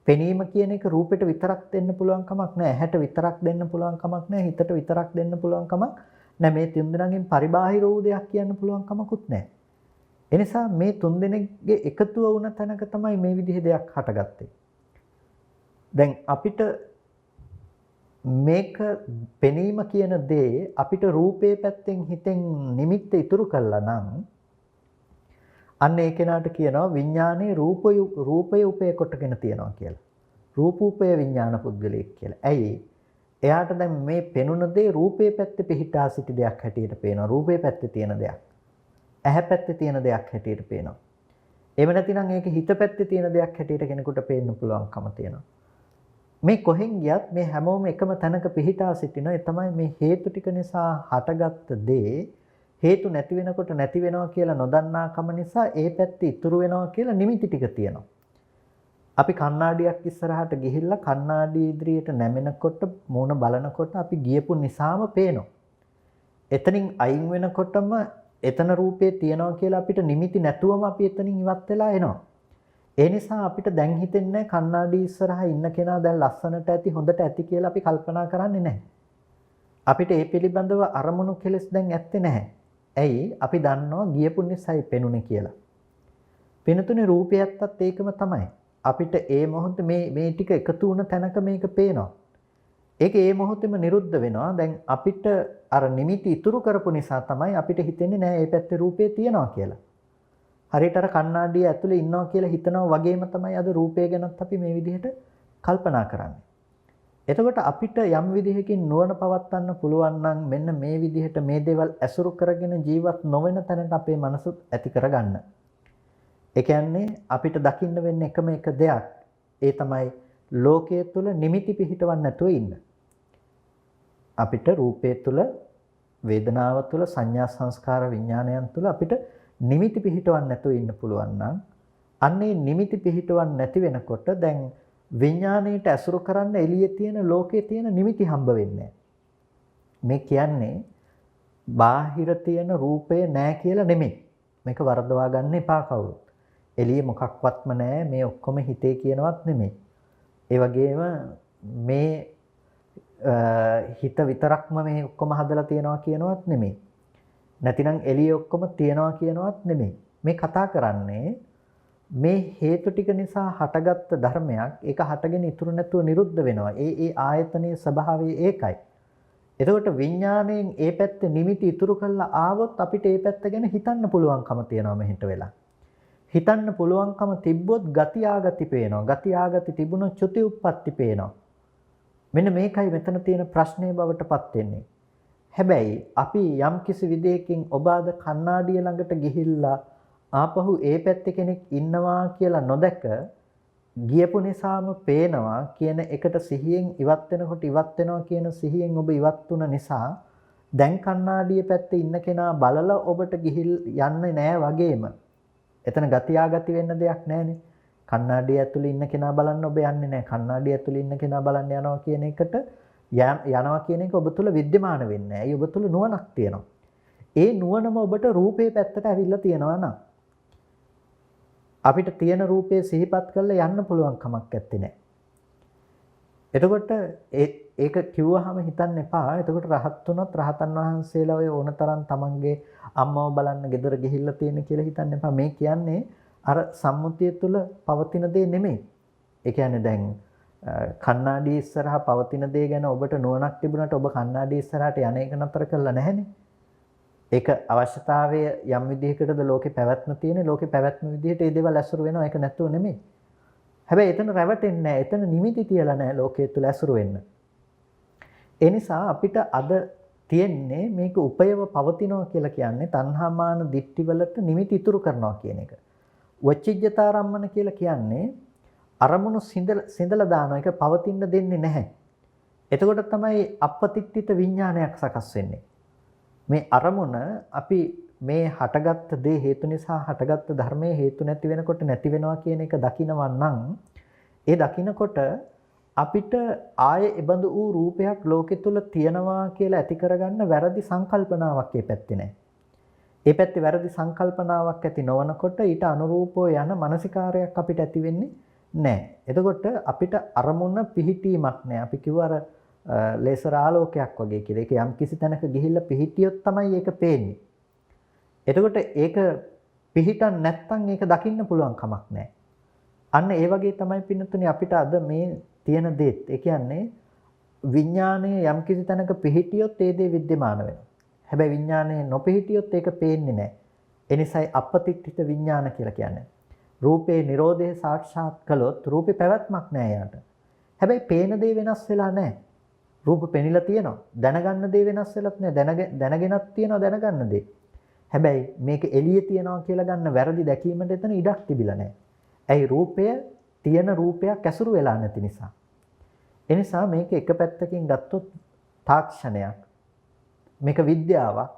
පෙනීම කියන එක රූපෙට විතරක් දෙන්න පුළුවන් කමක් නැහැ. ඇහැට විතරක් දෙන්න පුළුවන් කමක් නැහැ. හිතට විතරක් දෙන්න පුළුවන් කමක් නැහැ. මේ තුන් දෙනාගෙන් පරිබාහිර වූ දෙයක් කියන්න පුළුවන් කමකුත් නැහැ. ඒ නිසා මේ තුන් දෙනෙක්ගේ එකතුව වුණ තැනක තමයි මේ විදිහේ දෙයක් හටගත්තේ. දැන් අපිට මේක පෙනීම කියන දේ අපිට රූපේ පැත්තෙන් හිතෙන් නිමිත්ත ඉතුරු කළා නම් අන්න ඒ කෙනාට කියනවා විඥානයේ රූපය උපය කොටගෙන තියනවා කියලා. රූපූපය විඥාන පුද්ගලයෙක් කියලා. ඇයි? එයාට දැන් මේ පෙනුන දේ රූපේ පැත්තේ පිහිටා සිටි දෙයක් හැටියට පේනවා. රූපේ පැත්තේ තියෙන දෙයක්. ඇහැ පැත්තේ තියෙන දෙයක් හැටියට පේනවා. එහෙම නැතිනම් ඒක හිත පැත්තේ තියෙන දෙයක් හැටියට කෙනෙකුට පේන්න පුළුවන්කම තියෙනවා. මේ කොහෙන් ගියත් මේ හැමෝම එකම තැනක පිහිටා සිටිනවා. ඒ තමයි මේ හේතු ටික නිසා හටගත්ත දේ හේතු නැති වෙනකොට නැති වෙනවා කියලා නොදන්නාකම නිසා ඒ පැත්තේ ඉතුරු වෙනවා කියලා නිමිති ටික තියෙනවා. අපි කණ්ණාඩියක් ඉස්සරහට ගිහිල්ලා කණ්ණාඩිය ඉදිරියට නැමෙනකොට මූණ බලනකොට අපි ගියපු නිසාම පේනවා. එතනින් අයින් වෙනකොටම එතන රූපේ තියෙනවා කියලා අපිට නිමිති නැතුවම අපි එතනින් ඉවත් වෙලා එනවා. ඒ නිසා අපිට දැන් හිතෙන්නේ කණ්ණාඩි ඉස්සරහා ඉන්න කෙනා දැන් ලස්සනට ඇති හොඳට ඇති කියලා අපි කල්පනා කරන්නේ නැහැ. අපිට ඒ පිළිබඳව අරමුණු කෙලස් දැන් ඇත්තේ නැහැ. ඇයි? අපි දන්නවා ගියපු නිසායි පෙනුනේ කියලා. පිනතුනේ රූපයත්තත් ඒකම තමයි. අපිට ඒ මොහොතේ මේ ටික එකතු වුණ තැනක මේක පේනවා. ඒක ඒ මොහොතේම නිරුද්ධ වෙනවා. දැන් අපිට අර නිමිති ඉතුරු කරපු නිසා තමයි අපිට හිතෙන්නේ නෑ මේ පැත්තේ රූපේ තියනවා කියලා. හරියට අර කණ්ණාඩිය ඇතුලේ ඉන්නවා කියලා හිතනවා වගේම තමයි අද රූපය ගැනත් අපි මේ විදිහට කල්පනා කරන්නේ. එතකොට අපිට යම් විදිහකින් නුවණ පවත්වන්න පුළුවන් නම් මෙන්න මේ විදිහට මේ දේවල් ඇසුරු කරගෙන ජීවත් නොවන තැනට අපේ මනස ඇති කරගන්න. ඒ කියන්නේ අපිට දකින්න වෙන්නේ එකම එක දෙයක්. ඒ තමයි ලෝකයේ තුල නිමිති පිහිටවන්න නැතුව ඉන්න. අපිට රූපයේ තුල, වේදනාව තුල, සංඥා සංස්කාර විඥානයන් තුල අපිට නිමිති පිහිටවන්න නැතුව ඉන්න පුළුවන් නම් අන්නේ නිමිති පිහිටවන්න නැති වෙනකොට දැන් විඥාණයට ඇසුරු කරන්න එළියේ තියෙන ලෝකයේ තියෙන නිමිති හම්බ වෙන්නේ මේ කියන්නේ බාහිර තියෙන රූපය නෑ කියලා නෙමෙයි. මේක වරදවා ගන්න එපා කවුරුත්. එළියේ මොකක්වත්ම නෑ මේ ඔක්කොම හිතේ කියනවත් නෙමෙයි. ඒ වගේම මේ හිත විතරක්ම මේ ඔක්කොම හදලා තියනවා කියනවත් නෙමෙයි. නැතිනම් එළියේ ඔක්කොම තියනවා කියනවත් නෙමෙයි. මේ කතා කරන්නේ මේ හේතු ටික නිසා හටගත්ත ධර්මයක් ඒක හටගෙන ඉතුරු නැතුව නිරුද්ධ වෙනවා. ඒ ආයතනයේ ස්වභාවය ඒකයි. එතකොට විඥාණයෙන් ඒ පැත්තේ නිමිති ඉතුරු කරලා ආවොත් අපිට ඒ පැත්ත ගැන හිතන්න පුළුවන්කම තියෙනවා මෙහෙට වෙලා. හිතන්න පුළුවන්කම තිබ්බොත් ගති ආගති පේනවා. ගති ආගති තිබුණොත් චුති උප්පත්ති පේනවා. මෙන්න මේකයි මෙතන තියෙන ප්‍රශ්නේ බවටපත් වෙන්නේ. හැබැයි අපි යම් කිසි විදියකින් ඔබ අද කණ්ණාඩිය ළඟට ගිහිල්ලා ආපහු ඒ පැත්තේ කෙනෙක් ඉන්නවා කියලා නොදැක ගියපු නිසාම පේනවා කියන එකට සිහියෙන් ඉවත් වෙනකොට ඉවත් වෙනවා කියන සිහියෙන් ඔබ ඉවත් වුණ නිසා දැන් කණ්ණාඩියේ පැත්තේ ඉන්න කෙනා බලලා ඔබට ගිහිල් යන්නේ නැහැ වගේම එතන ගතියාගති වෙන්න දෙයක් නැහැනේ. කණ්ණාඩිය ඇතුලේ ඉන්න කෙනා බලන්න ඔබ යන්නේ නැහැ. කණ්ණාඩිය ඇතුලේ ඉන්න කෙනා බලන්න යනවා කියන එකට යනවා කියන එක ඔබ තුල विद्यमान වෙන්නේ නැහැ. ඒ ඔබ තුල නුවණක් තියෙනවා. ඒ නුවණම ඔබට රූපේ පැත්තට ඇවිල්ලා තියෙනවා නම් අපිට තියෙන රූපේ සිහිපත් කරලා යන්න පුළුවන් කමක් නැත්තේ. එතකොට ඒක කිව්වහම හිතන්න එපා. එතකොට රහත් වුණොත් රහතන් වහන්සේලා ඔය ඕනතරම් තමන්ගේ අම්මව බලන්න ගෙදර ගිහිල්ලා තියෙන කියලා හිතන්න එපා. මේ කියන්නේ අර සම්මුතිය තුළ පවතින දේ නෙමෙයි. ඒ කියන්නේ දැන් කණ්ණාඩි ඉස්සරහා පවතින දේ ගැන ඔබට නුවණක් තිබුණාට ඔබ කණ්ණාඩි ඉස්සරහට යන එක නතර කළා නැහැනේ. ඒක අවශ්‍යතාවය යම් විදිහකටද ලෝකේ පැවැත්ම තියෙන්නේ. ලෝකේ පැවැත්ම විදිහට ඒ දේවල් ඇසුරු වෙනවා. ඒක නැතුව නෙමෙයි. හැබැයි එතන රැවටෙන්නේ නැහැ. එතන නිමිති තියලා නැහැ ලෝකයේ තුල ඇසුරු වෙන්න. ඒ නිසා අපිට අද තියෙන්නේ මේක උපයව පවතිනවා කියලා කියන්නේ තණ්හාමාන දිට්ඨි වලට නිමිති ඉතුරු කරනවා කියන එක. වච්චිජ්ජතාරම්මන කියලා කියන්නේ අරමුණු සිඳලා දානවා. ඒක පවතින්න දෙන්නේ නැහැ. එතකොට තමයි අපපතිත්‍ිත විඥානයක් සකස් වෙන්නේ. මේ අරමුණ අපි මේ හටගත්ත දේ හේතු නිසා හටගත්ත ධර්මයේ හේතු නැති වෙනකොට නැති වෙනවා කියන එක දකිනවා නම් ඒ දකිනකොට අපිට ආයේ ඉබඳු වූ රූපයක් ලෝකෙ තුල තියනවා කියලා ඇති කරගන්න වැරදි සංකල්පනාවක් ඒ පැත්තේ නැහැ. ඒ පැත්තේ වැරදි සංකල්පනාවක් ඇති නොවනකොට ඊට අනුරූපව යන මානසිකාරයක් අපිට ඇති වෙන්නේ නැහැ. එතකොට අපිට අරමුණ පිහිටීමක් නැහැ. අපි කිව්ව අර ලේසර් ආලෝකයක් වගේ කියලා. ඒක යම් කිසි තැනක ගිහිල්ලා පිහිටියොත් තමයි ඒක පේන්නේ. එතකොට ඒක පිහිටන් නැත්නම් ඒක දකින්න පුළුවන් කමක් නැහැ. අන්න ඒ වගේ තමයි පින්නතුනේ අපිට අද මේ තියෙන දේත්. ඒ කියන්නේ විඥාණය යම් කිසි තැනක පිහිටියොත් ඒ දේ विद्यमान වෙනවා. හැබැයි විඥාණය නොපිහිටියොත් ඒක පේන්නේ නැහැ. ඒ නිසායි අපපතිත්‍ිත විඥාන කියලා කියන්නේ. රූපේ Nirodhe සාක්ෂාත් කළොත් රූපේ පැවැත්මක් නැහැ යාට. හැබැයි පේන දේ වෙනස් වෙලා නැහැ. රූප පෙනිලා තියෙනවා. දැනගන්න දේ වෙනස් වෙලත් නැහැ. දැනගෙනත් තියෙනවා දැනගන්න දේ. හැබැයි මේක එළියේ තියනවා කියලා ගන්න වැරදි දැකීමට එතන ඉඩක් තිබිලා නැහැ. ඇයි රූපය තියෙන රූපයක් ඇසුරු වෙලා නැති නිසා. ඒ නිසා මේක එක පැත්තකින් ගත්තොත් තාක්ෂණයක්. මේක විද්‍යාවක්.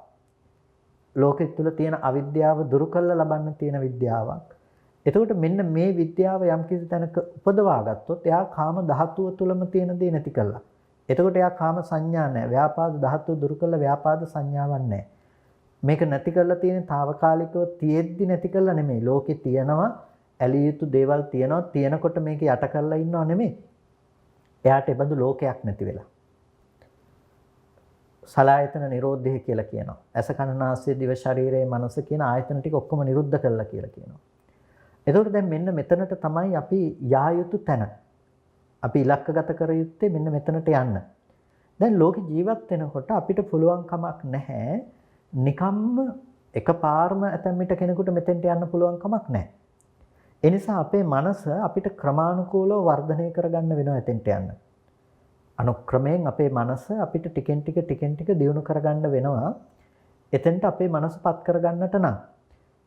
ලෝකෙ තුල තියෙන අවිද්‍යාව දුරු කරලා ලබන්න තියෙන විද්‍යාවක්. එතකොට මෙන්න මේ විද්‍යාව යම් කිසි තැනක උපදවා ගත්තොත් එයා කාම ධාතුව තුලම තියෙන දේ නැති කළා. එතකොට එයා කාම සංඥා නැහැ. ව්‍යාපාද ධාතුව දුරු කළා ව්‍යාපාද සංඥාවක් නැහැ. මේක නැති කරලා තියෙන తాවකාලිකව තියෙද්දි නැති කරලා නෙමෙයි. ලෝකේ තියෙනවා ඇලිය යුතු දේවල් තියෙනකොට මේක යට කරලා ඉන්නව නෙමෙයි. එයාට ඒ බඳු ලෝකයක් නැති වෙලා. සලායතන නිරෝධය කියලා කියනවා. ඇස කන නාසය දිව ශරීරයේ මනස කියන ආයතන ටික ඔක්කොම නිරුද්ධ කළා කියලා කියනවා. එතකොට දැන් මෙන්න මෙතනට තමයි අපි යා යුතු තැන. අපි ඉලක්කගත කර යුත්තේ මෙන්න මෙතනට යන්න. දැන් ලෝක ජීවත් වෙනකොට අපිට පුළුවන් කමක් නැහැ. නිකම්ම එකපාරම ඇතැම් විට කෙනෙකුට මෙතෙන්ට යන්න පුළුවන් කමක් නැහැ. ඒ නිසා අපේ මනස අපිට ක්‍රමානුකූලව වර්ධනය කරගන්න වෙනවා එතෙන්ට යන්න. අනුක්‍රමයෙන් අපේ මනස අපිට ටිකෙන් ටික දියුණු කරගන්න වෙනවා. එතෙන්ට අපේ මනස පත් කරගන්නට නම්.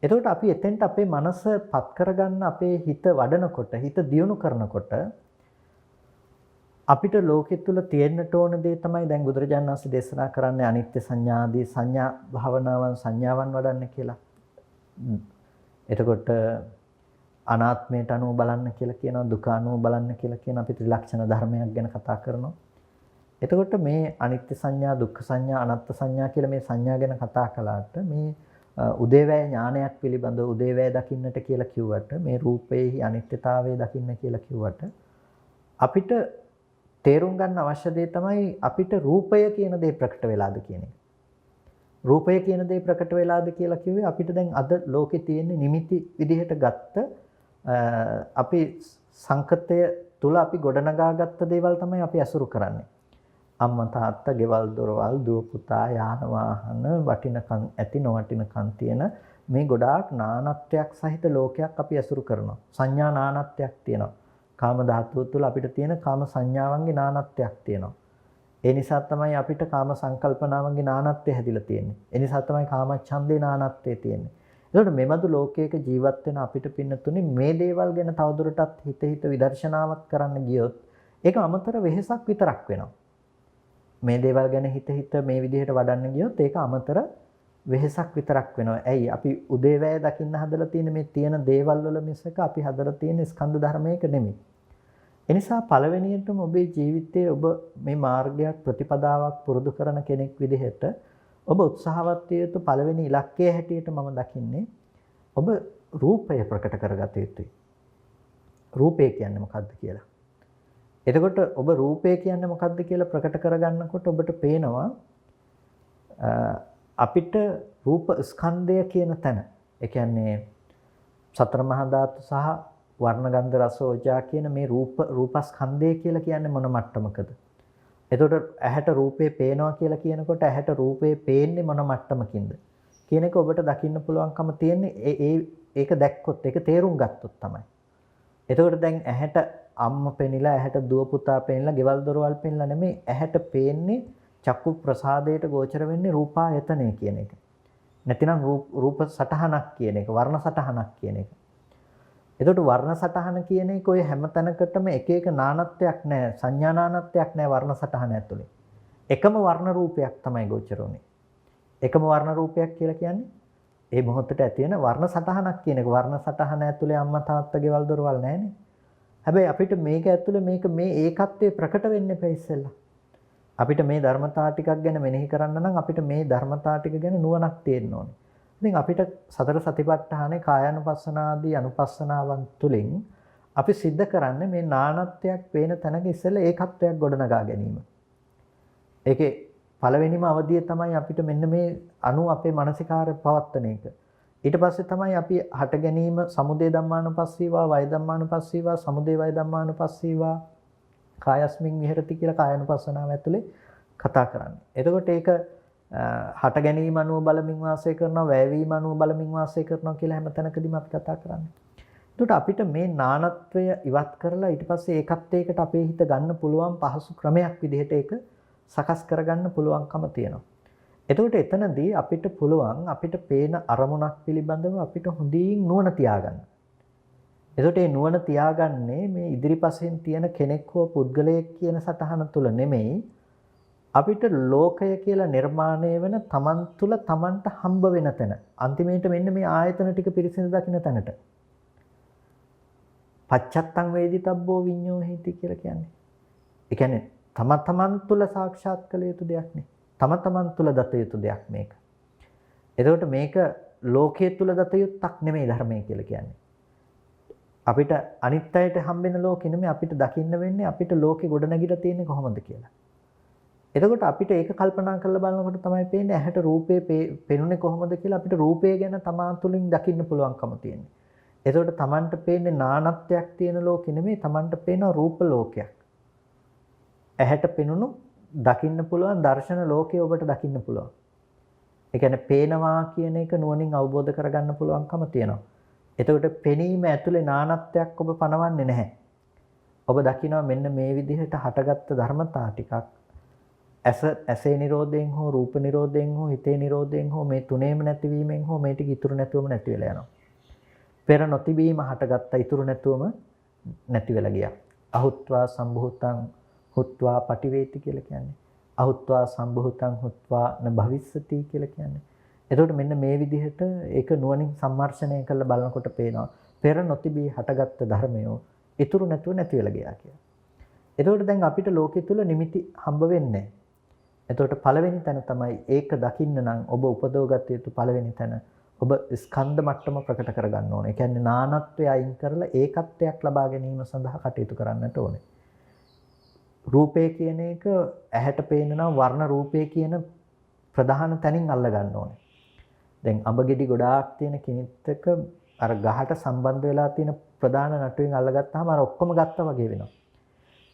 එතකොට අපි එතෙන්ට අපේ මනස පත් කරගන්න අපේ හිත වඩනකොට, හිත දියුණු කරනකොට අපිට ලෝකෙ තුල තියෙන්නට ඕන දේ තමයි දැන් බුදුරජාණන් වහන්සේ දේශනා කරන්නේ අනිත්‍ය සංඥා ආදී සංඥා භාවනාවන් සංඥාවන් වඩන්න කියලා. එතකොට අනාත්මයට අනුව බලන්න කියලා කියනවා, දුක අනුව බලන්න කියලා කියන අපි ත්‍රිලක්ෂණ ධර්මයක් ගැන කතා කරනවා. එතකොට මේ අනිත්‍ය සංඥා, දුක්ඛ සංඥා, අනාත්ම සංඥා කියලා මේ සංඥා ගැන කතා කළාට මේ උදේවැය ඥානයක් පිළිබඳව උදේවැය දකින්නට කියලා කිව්වට, මේ රූපේහි අනිත්‍යතාවය දකින්න කියලා කිව්වට අපිට තේරුම් ගන්න අවශ්‍ය දේ තමයි අපිට රූපය කියන දේ ප්‍රකට වෙලාද කියන එක. රූපය කියන දේ ප්‍රකට වෙලාද කියලා කිව්වේ අපිට දැන් අද ලෝකේ තියෙන නිමිති විදිහට ගත්ත අපි සංකතය තුල අපි ගොඩනගාගත්ත දේවල් තමයි අපි අසුරු කරන්නේ. අම්මා තාත්තා, ගෙවල් දොරවල්, දුව පුතා, යාන වාහන, වටිනකම් ඇති නොවටිනකම් තියෙන මේ ගොඩාක් නානත්වයක් සහිත ලෝකයක් අපි අසුරු කරනවා. සංඥා නානත්වයක් තියෙනවා. කාම ධාතුව තුළ අපිට තියෙන කාම සංඥාවන්ගේ නානත්වයක් තියෙනවා. ඒ නිසා තමයි අපිට කාම සංකල්පනාවන්ගේ නානත්වය හැදිලා තියෙන්නේ. ඒ නිසා තමයි කාම ඡන්දේ නානත්වය තියෙන්නේ. ඒකට මෙබඳු ලෝකයක ජීවත් වෙන අපිට පින්නතුනේ මේ දේවල් ගැන තවදුරටත් හිත විදර්ශනාවක් කරන්න ගියොත් ඒක අමතර වෙහෙසක් විතරක් වෙනවා. මේ දේවල් ගැන හිත මේ විදිහට වඩන්න ගියොත් ඒක අමතර වෙහෙසක් විතරක් වෙනවා. ඇයි අපි උදේවැය දකින්න හදලා තියෙන මේ තියෙන දේවල් වල මිසක අපි හදලා තියෙන ස්කන්ධ ධර්මයක නෙමෙයි. එනිසා පළවෙනියටම ඔබේ ජීවිතයේ ඔබ මේ මාර්ගයක් ප්‍රතිපදාවක් පුරුදු කරන කෙනෙක් විදිහට ඔබ උත්සාහවත් විය යුතු පළවෙනි ඉලක්කය හැටියට මම දකින්නේ ඔබ රූපය ප්‍රකට කරගත යුතුයි. රූපය කියන්නේ මොකක්ද කියලා. එතකොට ඔබ රූපය කියන්නේ මොකක්ද කියලා ප්‍රකට කරගන්නකොට ඔබට පේනවා අපිට රූප ස්කන්ධය කියන තැන. ඒ කියන්නේ සතර මහා ධාතු සහ වර්ණ ගන්ධ රස ඕජා කියන මේ රූපස්කන්ධය කියලා කියන්නේ මොන මට්ටමකද? එතකොට ඇහැට රූපේ පේනවා කියලා කියනකොට ඇහැට රූපේ පේන්නේ මොන මට්ටමකින්ද කියන එක ඔබට දකින්න පුළුවන්කම තියෙන්නේ ඒක දැක්කොත් ඒක තේරුම් ගත්තොත් තමයි. එතකොට දැන් ඇහැට අම්ම පෙනිලා ඇහැට දුව පුතා පෙනිලා ගෙවල් දොරවල් පෙනිලා නෙමෙයි ඇහැට පේන්නේ චක්කු ප්‍රසාදයට ගෝචර වෙන්නේ රූපායතනය කියන එක. නැතිනම් රූප සටහනක් කියන එක, වර්ණ සටහනක් කියන එක. එතකොට වර්ණ සටහන කියන එක ඔය හැම තැනකටම එක එක නානත්වයක් නැහැ, සංඥා නානත්වයක් නැහැ වර්ණ සටහන ඇතුලේ. එකම වර්ණ රූපයක් තමයි ගෝචර වෙන්නේ. එකම වර්ණ රූපයක් කියලා කියන්නේ ඒ මොහොතට ඇති වෙන වර්ණ සටහනක් කියන එක. වර්ණ සටහන ඇතුලේ අම්මා තාත්තා ගෙවල් දොරවල් නැහැනේ. හැබැයි අපිට මේක ඇතුලේ මේ ඒකත්වයේ ප්‍රකට වෙන්න එපා ඉස්සෙල්ලා. අපිට මේ ධර්මතා ටිකක් ගැන මෙනෙහි කරන්න නම් අපිට මේ ධර්මතා ටික ගැන නුවණක් තියෙන්න ඕනේ. ඉතින් අපිට සතර සතිපට්ඨානේ කායानुපස්සන ආදී අනුපස්සනාවන් තුලින් අපි සිද්ධ කරන්නේ මේ නානත්වයක් පේන තැනක ඉස්සෙල්ලා ඒකත්වයක් ගොඩනගා ගැනීම. ඒකේ පළවෙනිම අවධිය තමයි අපිට මෙන්න මේ අපේ මානසිකාරය පවත්වන එක. ඊට පස්සේ තමයි අපි හට ගැනීම සමුදය ධම්මානුපස්සීවා, වය ධම්මානුපස්සීවා, සමුදය වය ධම්මානුපස්සීවා, කායස්මින් විහෙරති කියලා කායानुපස්සනාව ඇතුලේ කතා කරන්නේ. එතකොට ඒක හට ගැනීම අනුව බලමින් වාසය කරනවා, වැයවීම අනුව බලමින් වාසය කරනවා කියලා හැම තැනකදීම අපි කතා කරන්නේ. එතකොට අපිට මේ නානත්වය ඉවත් කරලා ඊට පස්සේ ඒකත්වයකට අපේ හිත ගන්න පුළුවන් පහසු ක්‍රමයක් විදිහට ඒක සකස් කරගන්න පුළුවන්කම තියෙනවා. එතකොට එතනදී අපිට පුළුවන් අපිට පේන අරමුණක් පිළිබඳව අපිට හොඳින් නුවණ තියාගන්න. එතකොට මේ නුවණ තියාගන්නේ මේ ඉදිරිපසෙන් තියෙන කෙනෙක් හෝ පුද්ගලයෙක් කියන සතහන තුල නෙමෙයි අපිට ලෝකය කියලා නිර්මාණය වෙන තමන් තුල තමන්ට හම්බ වෙන තැන. අන්තිමේට මෙන්න මේ ආයතන ටික පිරිසිදු දකින්න තැනට. පච්චත්තං වේදිතබ්බෝ විඤ්ඤෝහිති කියලා කියන්නේ. ඒ කියන්නේ තමන් තුල සාක්ෂාත් කළ යුතු දෙයක් නේ. තමන් තුල දත යුතු දෙයක් මේක. එතකොට මේක ලෝකයේ තුල දත යුත්තක් නෙමෙයි ධර්මය කියලා කියන්නේ. අපිට අනිත් අයට හම්බෙන ලෝකෙ නෙමෙයි අපිට දකින්න වෙන්නේ අපිට ලෝකෙ ගොඩනැගිලා තියෙන්නේ කොහොමද කියලා. එතකොට අපිට ඒක කල්පනා කරලා බලනකොට තමයි පේන්නේ ඇහැට රූපේ පෙනුනේ කොහොමද කියලා අපිට රූපය ගැන තමා තුළින් දකින්න පුළුවන්කම තියෙන්නේ. එතකොට Tamanට පේන්නේ නානත්වයක් තියෙන ලෝකෙ නෙමෙයි Tamanට පේන රූප ලෝකයක්. ඇහැට පෙනුණු දකින්න පුළුවන් දර්ශන ලෝකය ඔබට දකින්න පුළුවන්. ඒ කියන්නේ පේනවා කියන එක නුවණින් අවබෝධ කරගන්න පුළුවන්කම තියෙනවා. එතකොට පෙනීම ඇතුලේ නානත්වයක් ඔබ පනවන්නේ නැහැ. ඔබ දකිනවා මෙන්න මේ විදිහට හටගත්තු ධර්මතා ටිකක් ඇසේ නිරෝධයෙන් හෝ රූප නිරෝධයෙන් හෝ හිතේ නිරෝධයෙන් හෝ මේ තුනේම නැතිවීමෙන් හෝ මේ ටික ඉතුරු නැතුවම නැති වෙලා යනවා. පෙර නොතිබීම හටගත්ත ඉතුරු නැතුවම නැති වෙලා ගියා. අහුත්වා සම්භූතං හුත්වා පටිවේති කියලා කියන්නේ. අහුත්වා සම්භූතං හුත්වා න භවිස්සති කියලා කියන්නේ. එතකොට මෙන්න මේ විදිහට ඒක නුවණින් සම්මර්ෂණය කරලා බලනකොට පේනවා පෙර නොතිබී හටගත්ත ධර්මය ඉතුරු නැතුව නැති වෙලා ගියා කියලා. එතකොට දැන් අපිට ලෝකෙ තුල නිමිති හම්බ වෙන්නේ. එතකොට පළවෙනි තැන තමයි ඒක දකින්න නම් ඔබ උපදවගත යුතු පළවෙනි තැන ඔබ ස්කන්ධ මට්ටම ප්‍රකට කරගන්න ඕනේ. ඒ කියන්නේ නානත්වය අයින් කරලා ඒකත්වයක් ලබා ගැනීම සඳහා කටයුතු කරන්නට ඕනේ. රූපය කියන එක ඇහැට පේනවා වර්ණ රූපය කියන ප්‍රධාන තැනින් අල්ල ගන්න ඕනේ. දැන් අඹ ගෙඩි ගොඩාක් තියෙන කිනිත්තක අර ගහට සම්බන්ධ වෙලා තියෙන ප්‍රධාන නටුවෙන් අල්ලගත්තාම අර ඔක්කොම ගත්තා වගේ වෙනවා.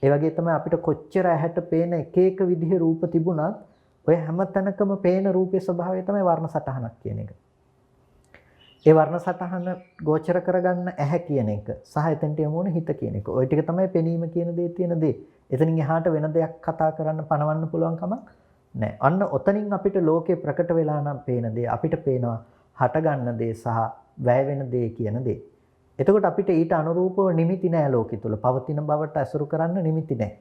ඒ වගේ තමයි අපිට කොච්චර ඇහැට පේන එක එක විදිහේ රූප තිබුණත් ඔය හැම තැනකම පේන රූපේ ස්වභාවය තමයි වර්ණ සටහනක් කියන එක. ඒ වර්ණ සටහන ගෝචර කරගන්න ඇහැ කියන එක සහ එතනට යමු ඕනේ හිත කියන එක. ওই ටික තමයි පෙනීම කියන දේ තියෙන දේ. එතනින් එහාට වෙන දෙයක් කතා කරන්න පනවන්න පුළුවන් කමක් නැහැ. අන්න ඔතනින් අපිට ලෝකේ ප්‍රකට වෙලා නම් පේන දේ අපිට පේනවා හට ගන්න දේ සහ වැය වෙන දේ කියන දේ. එතකොට අපිට ඊට අනුරූපව නිමිති නැහැ ලෝකෙ තුල. පවතින බවට අසුරු කරන්න නිමිති නැහැ.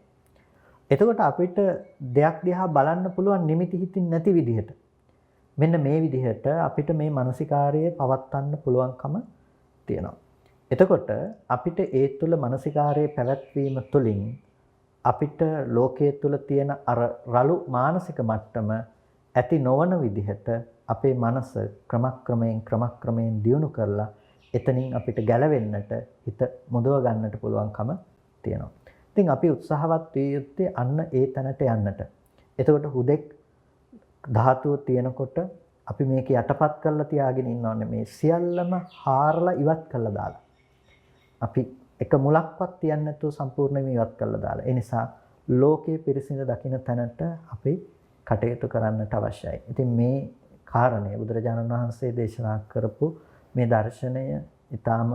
එතකොට අපිට දෙයක් දිහා බලන්න පුළුවන් නිමිති හිතින් නැති විදිහට. මෙන්න මේ විදිහට අපිට මේ මානසිකාර්යය පවත්වන්න පුළුවන්කම තියෙනවා. එතකොට අපිට ඒ තුල මානසිකාර්යය පැවැත්වීම තුළින් අපිට ලෝකයේ තුල තියෙන අර රළු මානසික මට්ටම ඇති නොවන විදිහට අපේ මනස ක්‍රමක්‍රමයෙන් දියුණු කරලා එතනින් අපිට ගැලවෙන්නට හිත මුදව ගන්නට පුළුවන්කම තියෙනවා. ඉතින් අපි උත්සාහවත් විය යුත්තේ අන්න ඒ තැනට යන්නට. එතකොට හුදෙක් ධාතුව තියෙනකොට අපි මේක යටපත් කරලා තියාගෙන ඉන්නවන්නේ මේ සියල්ලම හාරලා ඉවත් කරලා දාලා. අපි එක මුලක්වත් තියන්නේ නැතුව සම්පූර්ණයෙන්ම ඉවත් කරලා දාලා. ඒ නිසා ලෝකයේ පිරිසිඳ දකින්න තැනට අපි කටයුතු කරන්නට අවශ්‍යයි. ඉතින් මේ කාරණය බුදුරජාණන් වහන්සේ දේශනා කරපු මේ දර්ශනය ඊටාම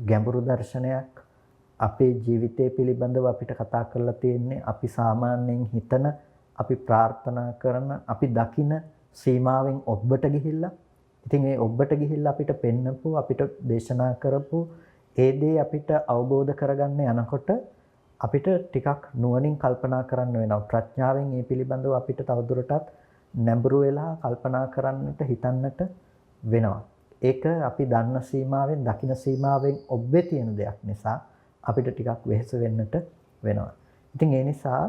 ගැඹුරු දර්ශනයක්. අපේ ජීවිතය පිළිබඳව අපිට කතා කරලා තියෙන්නේ අපි සාමාන්‍යයෙන් හිතන අපි ප්‍රාර්ථනා කරන අපි දකින සීමාවෙන් ඔබට ගිහිල්ලා. ඉතින් මේ ඔබට ගිහිල්ලා අපිට පෙන්නපු අපිට දේශනා කරපු ඒ දේ අපිට අවබෝධ කරගන්න යනකොට අපිට ටිකක් නුවණින් කල්පනා කරන්න වෙනවා. ප්‍රඥාවෙන් මේ පිළිබඳව අපිට තවදුරටත් නැඹුරු වෙලා කල්පනා කරන්නට හිතන්නට වෙනවා. ඒක අපි දන්න සීමාවෙන් දකින සීමාවෙන් ඔබේ තියෙන දෙයක් නිසා අපිට ටිකක් වෙහෙස වෙන්නට වෙනවා. ඉතින් ඒ නිසා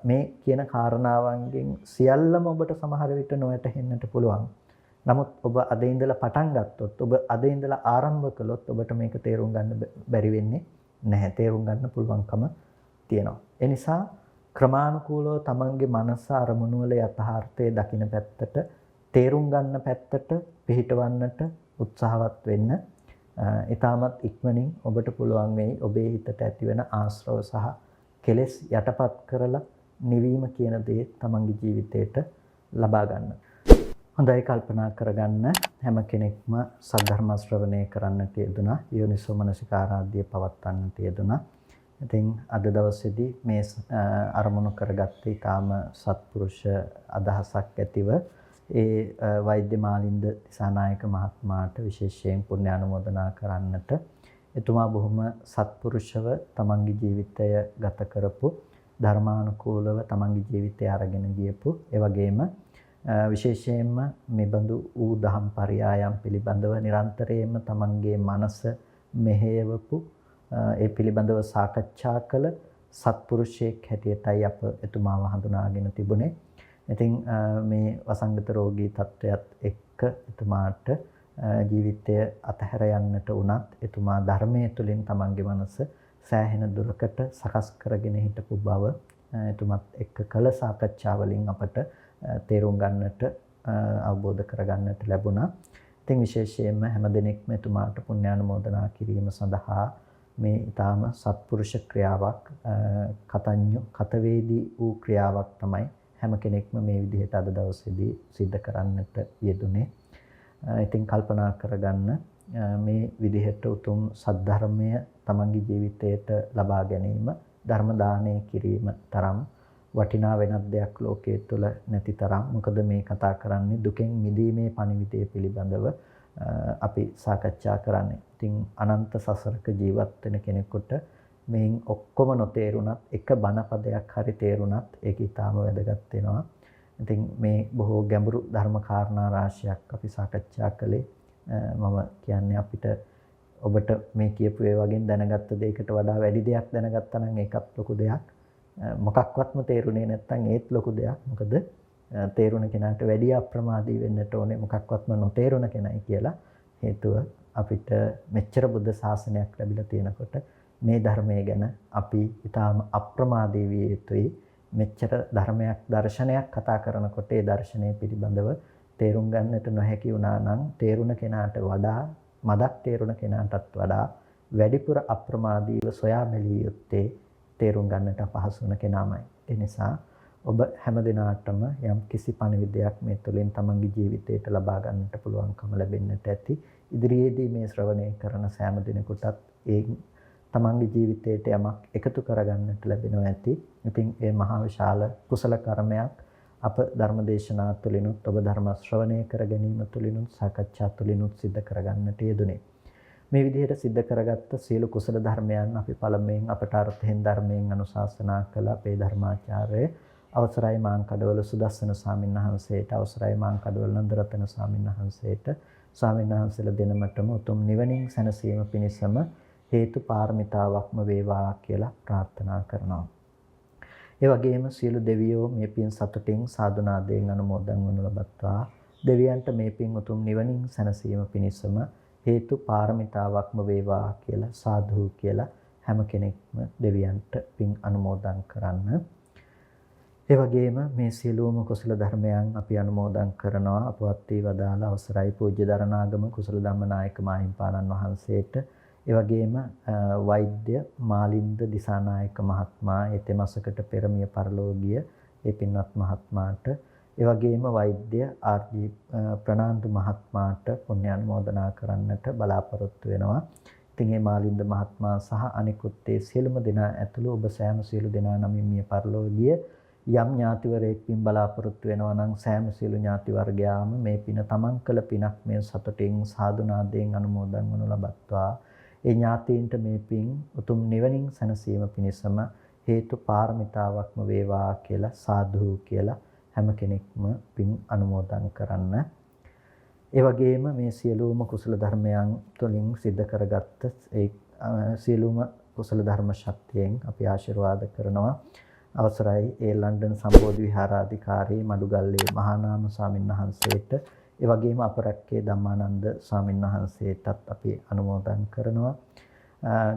මේ කියන කාරණාවන්ගෙන් සියල්ලම ඔබට සමහර විට නොවැටහෙන්නට පුළුවන්. නමුත් ඔබ අද ඉඳලා පටන් ගත්තොත් ඔබ අද ඉඳලා ආරම්භ කළොත් ඔබට මේක තේරුම් ගන්න බැරි වෙන්නේ නැහැ. තේරුම් ගන්න පුළුවන්කම තියෙනවා. ඒ නිසා ක්‍රමානුකූලව තමන්ගේ මනස අරමුණු වල යථාර්ථය දකින පැත්තට තේරුම් ගන්න පැත්තට පිහිටවන්නට උත්සාහවත් වෙන්න. ඊටමත් ඉක්මනින් ඔබට පුළුවන් වෙයි ඔබේ හිතට ඇතිවෙන ආශ්‍රව සහ කෙලෙස් යටපත් කරලා නිවීම කියන දේ තමන්ගේ ජීවිතේට ලබා ගන්න. හොඳයි කල්පනා කරගන්න හැම කෙනෙක්ම සද්ධර්ම ශ්‍රවණය කරන්නට යෙදුණා. යෝනිසෝ මනසිකාරාධ්‍ය පවත්වන්නට යෙදුණා. ඉතින් අද දවසේදී මේ අරමුණු කරගත්තේ ඊටාම සත්පුරුෂ අදහසක් ඇතිව ඒ වෛද්‍ය මාලින්ද දිසානායක මහත්මයාට විශේෂයෙන් පුණ්‍ය ආනුමෝදනා කරන්නට එතුමා බොහොම සත්පුරුෂව තමන්ගේ ජීවිතය ගත කරපු ධර්මානුකූලව තමන්ගේ ජීවිතය අරගෙන ගියපු ඒ වගේම විශේෂයෙන්ම මෙබඳු ඌ දහම් පරයායම් පිළිබඳව නිරන්තරයෙන්ම තමන්ගේ මනස මෙහෙයවපු ඒ පිළිබඳව සාකච්ඡා කළ සත්පුරුෂයෙක් හැටියටයි අප එතුමාව හඳුනාගෙන තිබුණේ. ඉතින් මේ වසංගත රෝගී තත්ත්වයට එක්ක එතුමාට ජීවිතය අතහැර යන්නට උනත් එතුමා ධර්මයේ තුලින් තමන්ගේ මනස සෑහෙන දුරකට සකස් කරගෙන හිටපු බව එතුමත් එක්ක කළ සාකච්ඡා වලින් අපට තේරුම් ගන්නට අවබෝධ කරගන්නට ලැබුණා. ඉතින් විශේෂයෙන්ම හැමදෙනෙක්ම එතුමාට පුණ්‍යානුමෝදනා කිරීම සඳහා මේ ඊටාම සත්පුරුෂ ක්‍රියාවක් කතවේදී වූ ක්‍රියාවක් තමයි හැම කෙනෙක්ම මේ විදිහට අද දවසේදී සිද්ධ කරන්නට යෙදුනේ. ඉතින් කල්පනා කරගන්න මේ විදිහට උතුම් සද්ධර්මය තමන්ගේ ජීවිතයට ලබා ගැනීම ධර්ම දානය කිරීම තරම් වටිනා වෙනත් දෙයක් ලෝකයේ තුල නැති තරම්. මොකද මේ කතා කරන්නේ දුකෙන් මිදීමේ පණිවිඩය පිළිබඳව අපි සාකච්ඡා කරන්නේ. ඉතින් අනන්ත සසරක ජීවත් වෙන කෙනෙකුට මේන් ඔක්කොම නොතේරුණත් එක බණපදයක් හරි තේරුණත් ඒක ඊටාම වැදගත් වෙනවා. ඉතින් මේ බොහෝ ගැඹුරු ධර්ම කාරණා රාශියක් අපි සාකච්ඡා කළේ. මම කියන්නේ අපිට ඔබට මේ කියපු ඒ වගේ දැනගත්ත දෙයකට වඩා වැඩි දෙයක් දැනගත්තා නම් ඒකත් ලොකු දෙයක්. මොකක්වත්ම තේරුනේ නැත්නම් ඒත් ලොකු දෙයක්. මොකද තේරුණ කෙනාට වැඩි අප්‍රමාදී වෙන්නට ඕනේ මොකක්වත්ම නොතේරුණ කෙනයි කියලා. හේතුව අපිට මෙච්චර බුද්ධ ශාසනයක් ලැබිලා තියෙනකොට මේ ධර්මයේ ගැන අපි ඊටාම අප්‍රමාදී විය යුතුයි. මෙච්චර ධර්මයක් දර්ශනයක් කතා කරනකොට ඒ දර්ශනය පිළිබඳව තේරුම් ගන්නට නොහැකි වුණා නම් තේරුණ කෙනාට වඩා මදක් තේරුණ කෙනාටත් වඩා වැඩිපුර අප්‍රමාදීව සොයා බැලිය යුත්තේ තේරුම් ගන්නට අපහසු වෙන කෙනාමයි. ඒ නිසා ඔබ හැමදිනාටම යම් කිසි පණිවිඩයක් මේ තුළින් තමන්ගේ ජීවිතයට ලබා ගන්නට පුළුවන්කම ලැබෙන්නට ඇති. ඉදිරියේදී මේ ශ්‍රවණය කරන සෑම දිනෙකටත් ඒ තමන්ගේ ජීවිතයට යමක් එකතු කරගන්නට ලැබෙනවා ඇති. ඉතින් ඒ මහා විශාල කුසල කර්මයක් අප ධර්මදේශනා තුළිනුත් ඔබ ධර්ම ශ්‍රවණය කර ගැනීම තුළිනුත් සාකච්ඡා තුළිනුත් සිද්ධ කරගන්නට යෙදුනේ. මේ විදිහට සිද්ධ කරගත්ත සියලු කුසල ධර්මයන් අපි පළමුවෙන් අපට අර්ථයෙන් ධර්මයෙන් අනුශාසනා කළ අපේ ධර්මාචාර්ය අවසරයි මාංකඩවල සුදස්සන ස්වාමීන් වහන්සේට, අවසරයි මාංකඩවල නන්දරතන ස්වාමීන් වහන්සේට, ස්වාමීන් වහන්සේලා දෙනමටම උතුම් නිවනින් සැනසීම පිණිසම හේතු පාරමිතාවක්ම වේවා කියලා ප්‍රාර්ථනා කරනවා. ඒ වගේම සියලු දෙවියෝ මේ පින් සතුටින් සාදුනාදයෙන් අනුමෝදන් වනු ලබත්වා. දෙවියන්ට මේ පින් උතුම් නිවනින් සැනසීම පිණිසම හේතු පාරමිතාවක්ම වේවා කියලා සාදු කියලා හැම කෙනෙක්ම දෙවියන්ට පින් අනුමෝදන් කරන්න. ඒ වගේම මේ සියලුම කුසල ධර්මයන් අපි අනුමෝදන් කරනවා අපවත් වී වදාළ අවසරයි පූජ්‍ය දරණාගම කුසල ධම්මනායක මාහිම්පාණන් වහන්සේට. ඒ වගේම වෛද්‍ය මාලින්ද දිසානායක මහත්මයා ඒ තෙමසකට පෙර මිය පරලෝකීය ඒ පින්වත් මහත්මයාට, ඒ වගේම වෛද්‍ය ආර්.ජී. ප්‍රනාන්දු මහත්මයාට පුණ්‍යානුමෝදනා කරන්නට බලාපොරොත්තු වෙනවා. ඉතින් මේ මාලින්ද මහත්මයා සහ අනිකුත් ඒ සියලුම දෙනා ඇතුළු ඔබ සෑම සියලු දෙනා නමින් මිය පරලෝකීය යම් ඥාතිවරයෙක් පින් බලාපොරොත්තු වෙනවා නම් සෑම සියලු ඥාති වර්ගයාම මේ පින තමන් කළ පිනක් මේ සතුටින් සාදුනාදයෙන් අනුමෝදන් වනු ලබත්වා. ඒ ඥාතීන්ට මේ පින් උතුම් නිවනින් සැනසීම පිණිසම හේතු පාරමිතාවක්ම වේවා කියලා සාදු කියලා හැම කෙනෙක්ම පින් අනුමෝදන් කරන්න. ඒ වගේම මේ සියලුම කුසල ධර්මයන් තුළින් සිද්ධ කරගත්ත ඒ සියලුම කුසල ධර්ම ශක්තියෙන් අපි ආශිර්වාද කරනවා. අවසරයි ඒ ලන්ඩන් සම්බෝධි විහාරාධිකාරී මඩුගල්ලේ මහානාම ස්වාමීන් වහන්සේට, ඒ වගේම අපරක්කේ ධම්මානන්ද ස්වාමීන් වහන්සේටත් අපි අනුමෝදන් කරනවා.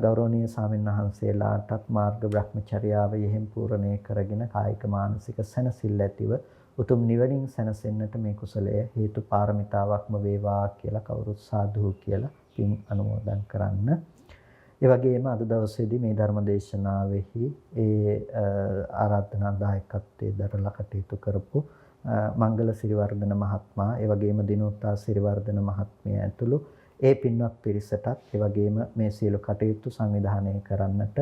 ගෞරවනීය ස්වාමීන් වහන්සේලාටත් මාර්ග බ්‍රහ්මචර්යාව යෙහිම් පූර්ණේ කරගෙන කායික මානසික සැනසෙල්ල ඇතිව උතුම් නිවනින් සැනසෙන්නට මේ කුසලය හේතු පාරමිතාවක්ම වේවා කියලා කවුරුත් සාදු කියලා පින් අනුමෝදන් කරන්න. ඒ වගේම අද දවසේදී මේ ධර්ම දේශනාවෙහි ඒ ආරාධනා දායකත්වයේ දරලා කටයුතු කරපු මංගල සිරිවර්ධන මහත්මයා, ඒ වගේම දිනෝත්තා සිරිවර්ධන මහත්මිය ඇතුළු ඒ පින්වත් පිරිසටත්, ඒ වගේම මේ සියලු කටයුතු සංවිධානය කරන්නට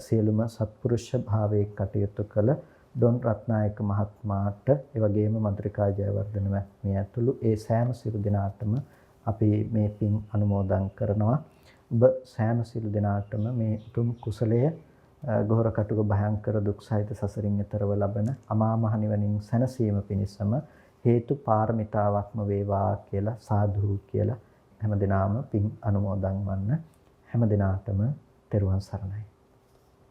සියලුම සත්පුරුෂ භාවයේ කටයුතු කළ ඩොන් රත්නායක මහත්මයාට, ඒ වගේම මන්ත්‍රිකා ජයවර්ධන මහත්මිය ඇතුළු ඒ සෑම සියලු දෙනාටම අපි මේ පින් අනුමෝදන් කරනවා. ඔබ සෑම සියලු දෙනාටම මේ උතුම් කුසලය ගෝර කටුක භයංකර දුක් සහිත සසරින් එතරව ලබන අමා මහ නිවනින් සැනසීම පිණිසම හේතු පාරමිතාවක්ම වේවා කියලා සාදු කියලා හැම දිනාම පින් අනුමෝදන් වන්න. හැම දිනාටම තෙරුවන් සරණයි.